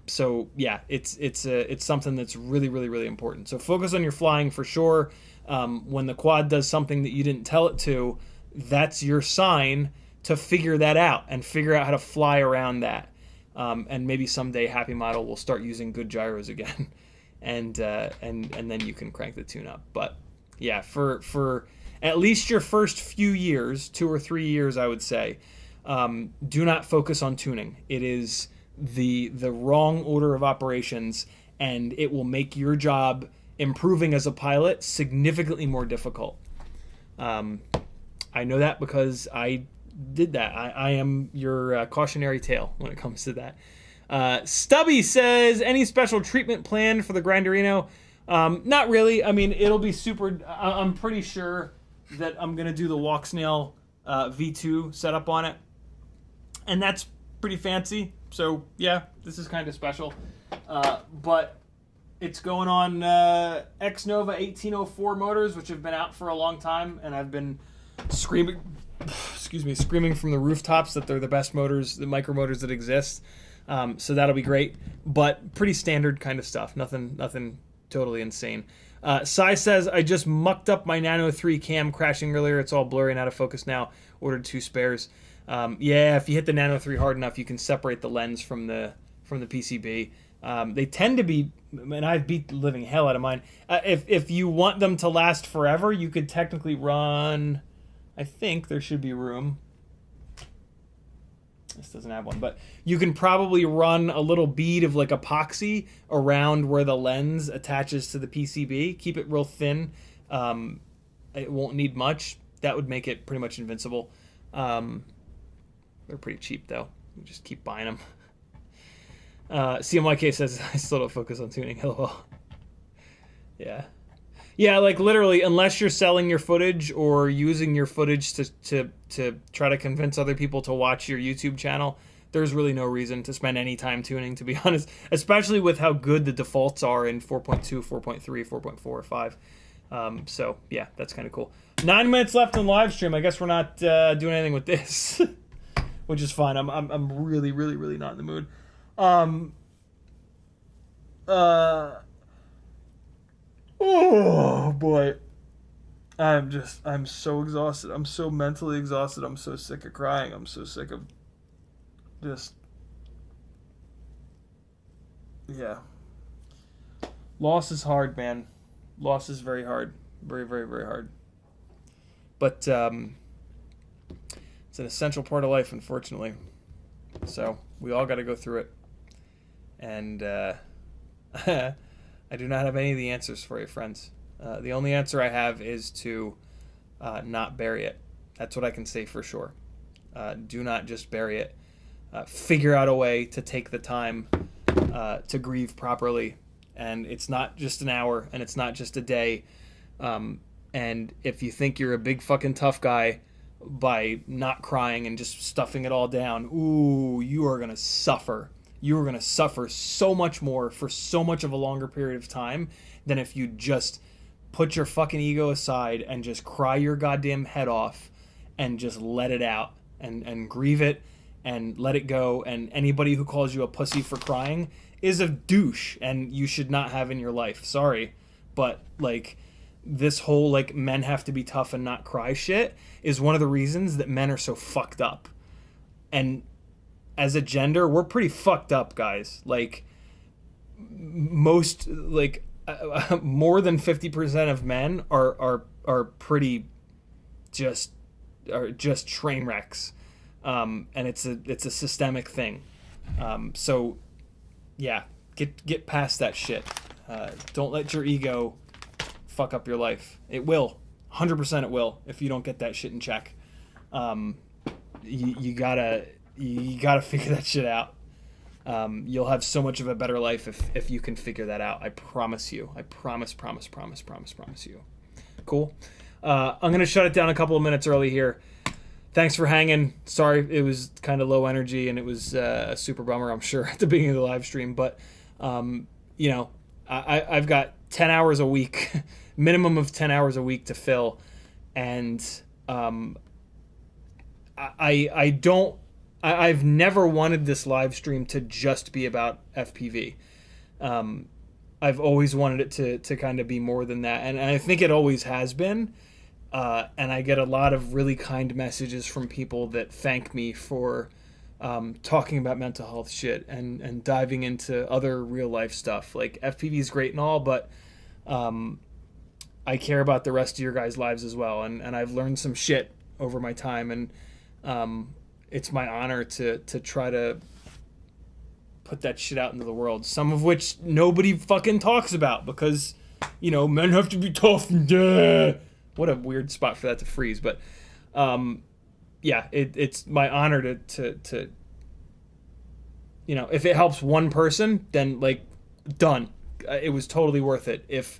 So yeah, it's something that's really, really, really important. So focus on your flying for sure. When the quad does something that you didn't tell it to, that's your sign to figure that out and figure out how to fly around that. And maybe someday Happy Model will start using good gyros again, and then you can crank the tune up. But yeah, for at least your first few years, 2 or 3 years, I would say, do not focus on tuning. It is the wrong order of operations, and it will make your job improving as a pilot significantly more difficult. I know that because I did that. I am your cautionary tale when it comes to that. Stubby says, any special treatment plan for the Grinderino? Not really. I mean, it'll be super. I'm pretty sure that I'm going to do the walk snail V2 setup on it. And that's pretty fancy. So yeah, this is kind of special. But it's going on X-Nova 1804 motors, which have been out for a long time, and I've been screaming from the rooftops that they're the best motors, the micro motors that exist. So that'll be great, but pretty standard kind of stuff. Nothing totally insane. Sai says, I just mucked up my Nano 3 cam crashing earlier. It's all blurry and out of focus now. Ordered 2 spares. Yeah, if you hit the Nano 3 hard enough, you can separate the lens from the PCB. They tend to be, and I've beat the living hell out of mine. If you want them to last forever, you could technically run, I think there should be room. This doesn't have one, but you can probably run a little bead of like epoxy around where the lens attaches to the PCB. Keep it real thin. It won't need much. That would make it pretty much invincible. They're pretty cheap though. You just keep buying them. CMYK says, I still don't focus on tuning. LOL. Yeah, like literally, unless you're selling your footage or using your footage to try to convince other people to watch your YouTube channel, there's really no reason to spend any time tuning, to be honest, especially with how good the defaults are in 4.2, 4.3, 4.4, 5. So yeah, that's kind of cool. 9 minutes left in live stream. I guess we're not doing anything with this, which is fine. I'm really, really, really not in the mood. Oh boy, I'm so exhausted. I'm so mentally exhausted. I'm so sick of crying. I'm so sick of just, yeah. Loss is hard, man. Loss is very hard. Very, very, very hard. But It's an essential part of life, unfortunately. So we all got to go through it. And I do not have any of the answers for you, friends. The only answer I have is to not bury it. That's what I can say for sure. Do not just bury it. Figure out a way to take the time to grieve properly. And it's not just an hour, and it's not just a day. And if you think you're a big fucking tough guy by not crying and just stuffing it all down, ooh, you are going to suffer. You are going to suffer so much more for so much of a longer period of time than if you just put your fucking ego aside and just cry your goddamn head off and just let it out and grieve it and let it go. And anybody who calls you a pussy for crying is a douche and you should not have in your life. Sorry. But like this whole like men have to be tough and not cry shit is one of the reasons that men are so fucked up. And as a gender, we're pretty fucked up, guys. Like most, like more than 50% of men are pretty just train wrecks, and it's a systemic thing. So yeah, get past that shit. Don't let your ego fuck up your life. It will, 100% it will, if you don't get that shit in check. You gotta figure that shit out. You'll have so much of a better life if you can figure that out. I promise you. I promise you. Cool. I'm gonna shut it down a couple of minutes early here. Thanks for hanging. Sorry it was kind of low energy and it was a super bummer, I'm sure, at the beginning of the live stream. But you know, I've got 10 hours a week, minimum of 10 hours a week to fill, and I've never wanted this live stream to just be about FPV. I've always wanted it to kind of be more than that, and I think it always has been. And I get a lot of really kind messages from people that thank me for talking about mental health shit and diving into other real life stuff. Like FPV is great and all, but I care about the rest of your guys' lives as well. And I've learned some shit over my time, and it's my honor to try to put that shit out into the world. Some of which nobody fucking talks about because, you know, men have to be tough and what a weird spot for that to freeze. But yeah, it's my honor to you know, if it helps one person, then like done. It was totally worth it. If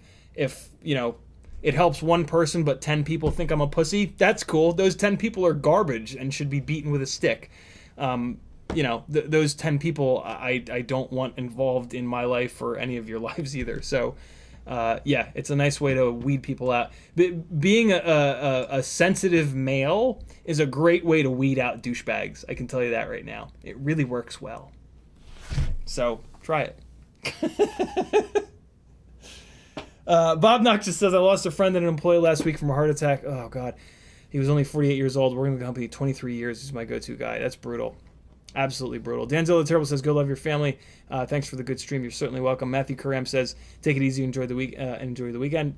you know, it helps one person but 10 people think I'm a pussy, that's cool. Those 10 people are garbage and should be beaten with a stick. You know, those 10 people I don't want involved in my life or any of your lives either. So yeah, it's a nice way to weed people out. Being a sensitive male is a great way to weed out douchebags. I can tell you that right now. It really works well. So try it. Bob Knox just says, I lost a friend and an employee last week from a heart attack. Oh, God. He was only 48 years old, working in the company 23 years. He's my go-to guy. That's brutal. Absolutely brutal. Danzel the Terrible says, go love your family. Thanks for the good stream. You're certainly welcome. Matthew Karam says, take it easy, enjoy the weekend.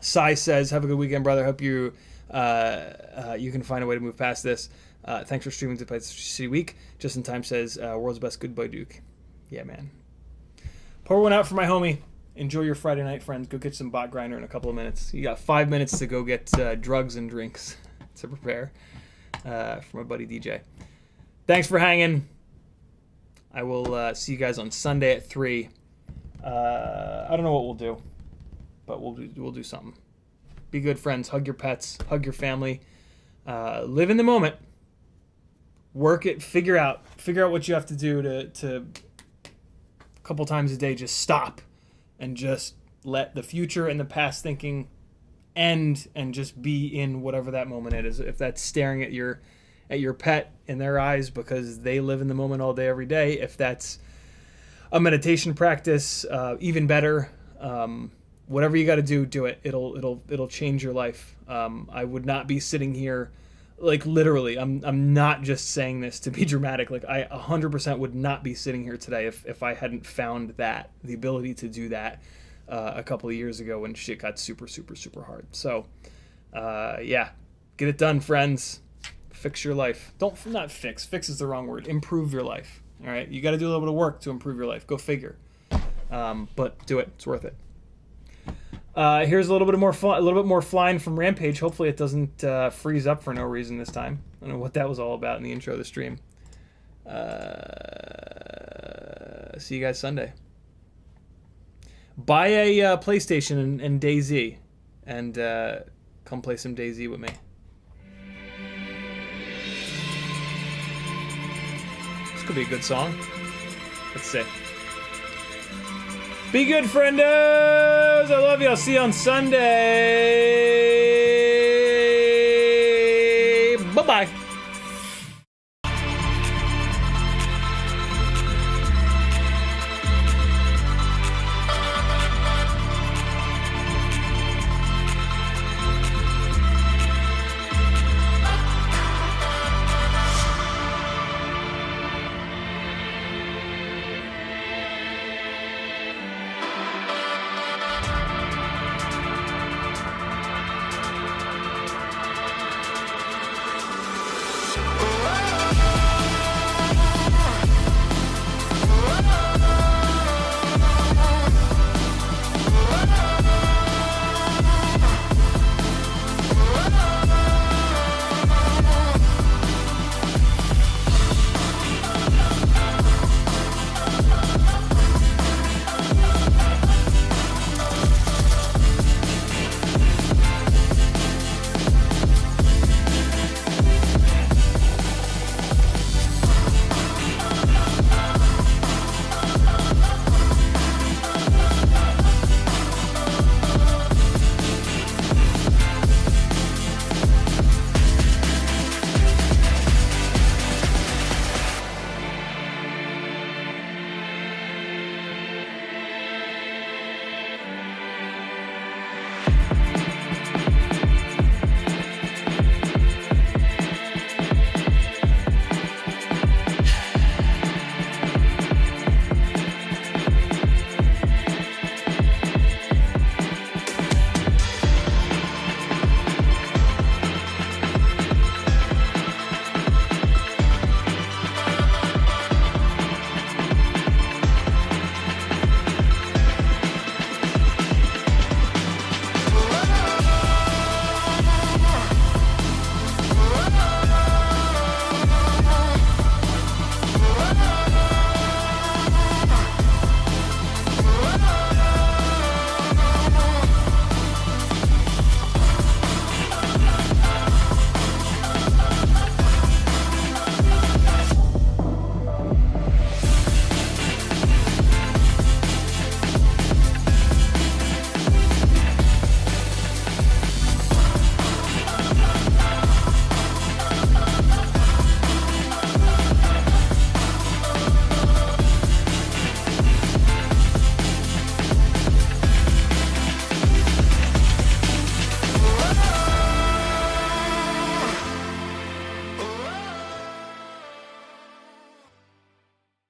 Sai says, have a good weekend, brother. Hope you can find a way to move past this. Thanks for streaming to Play City Week. Justin Time says, world's best, goodbye, Duke. Yeah, man. Pour one out for my homie. Enjoy your Friday night, friends. Go get some bot grinder in a couple of minutes. You got 5 minutes to go get drugs and drinks to prepare for my buddy DJ. Thanks for hanging. I will see you guys on Sunday at 3. I don't know what we'll do, but we'll do something. Be good, friends. Hug your pets. Hug your family. Live in the moment. Work it. Figure out what you have to do to a couple times a day. Just stop and just let the future and the past thinking end and just be in whatever that moment is. If that's staring at your pet in their eyes because they live in the moment all day, every day. If that's a meditation practice, even better. Whatever you got to do it. It'll change your life. I would not be sitting here, like literally. I'm not just saying this to be dramatic. Like I 100% would not be sitting here today if I hadn't found the ability to do that a couple of years ago when shit got super, super, super hard. So yeah, get it done, friends. Fix your life. Not fix. Fix is the wrong word. Improve your life. All right. You got to do a little bit of work to improve your life. Go figure. But do it. It's worth it. Here's a little bit more flying from Rampage. Hopefully it doesn't freeze up for no reason this time. I don't know what that was all about in the intro of the stream. See you guys Sunday. Buy a PlayStation and DayZ, and come play some DayZ with me. This could be a good song. Let's see. Be good, friendos! I love you. I'll see you on Sunday. Bye-bye.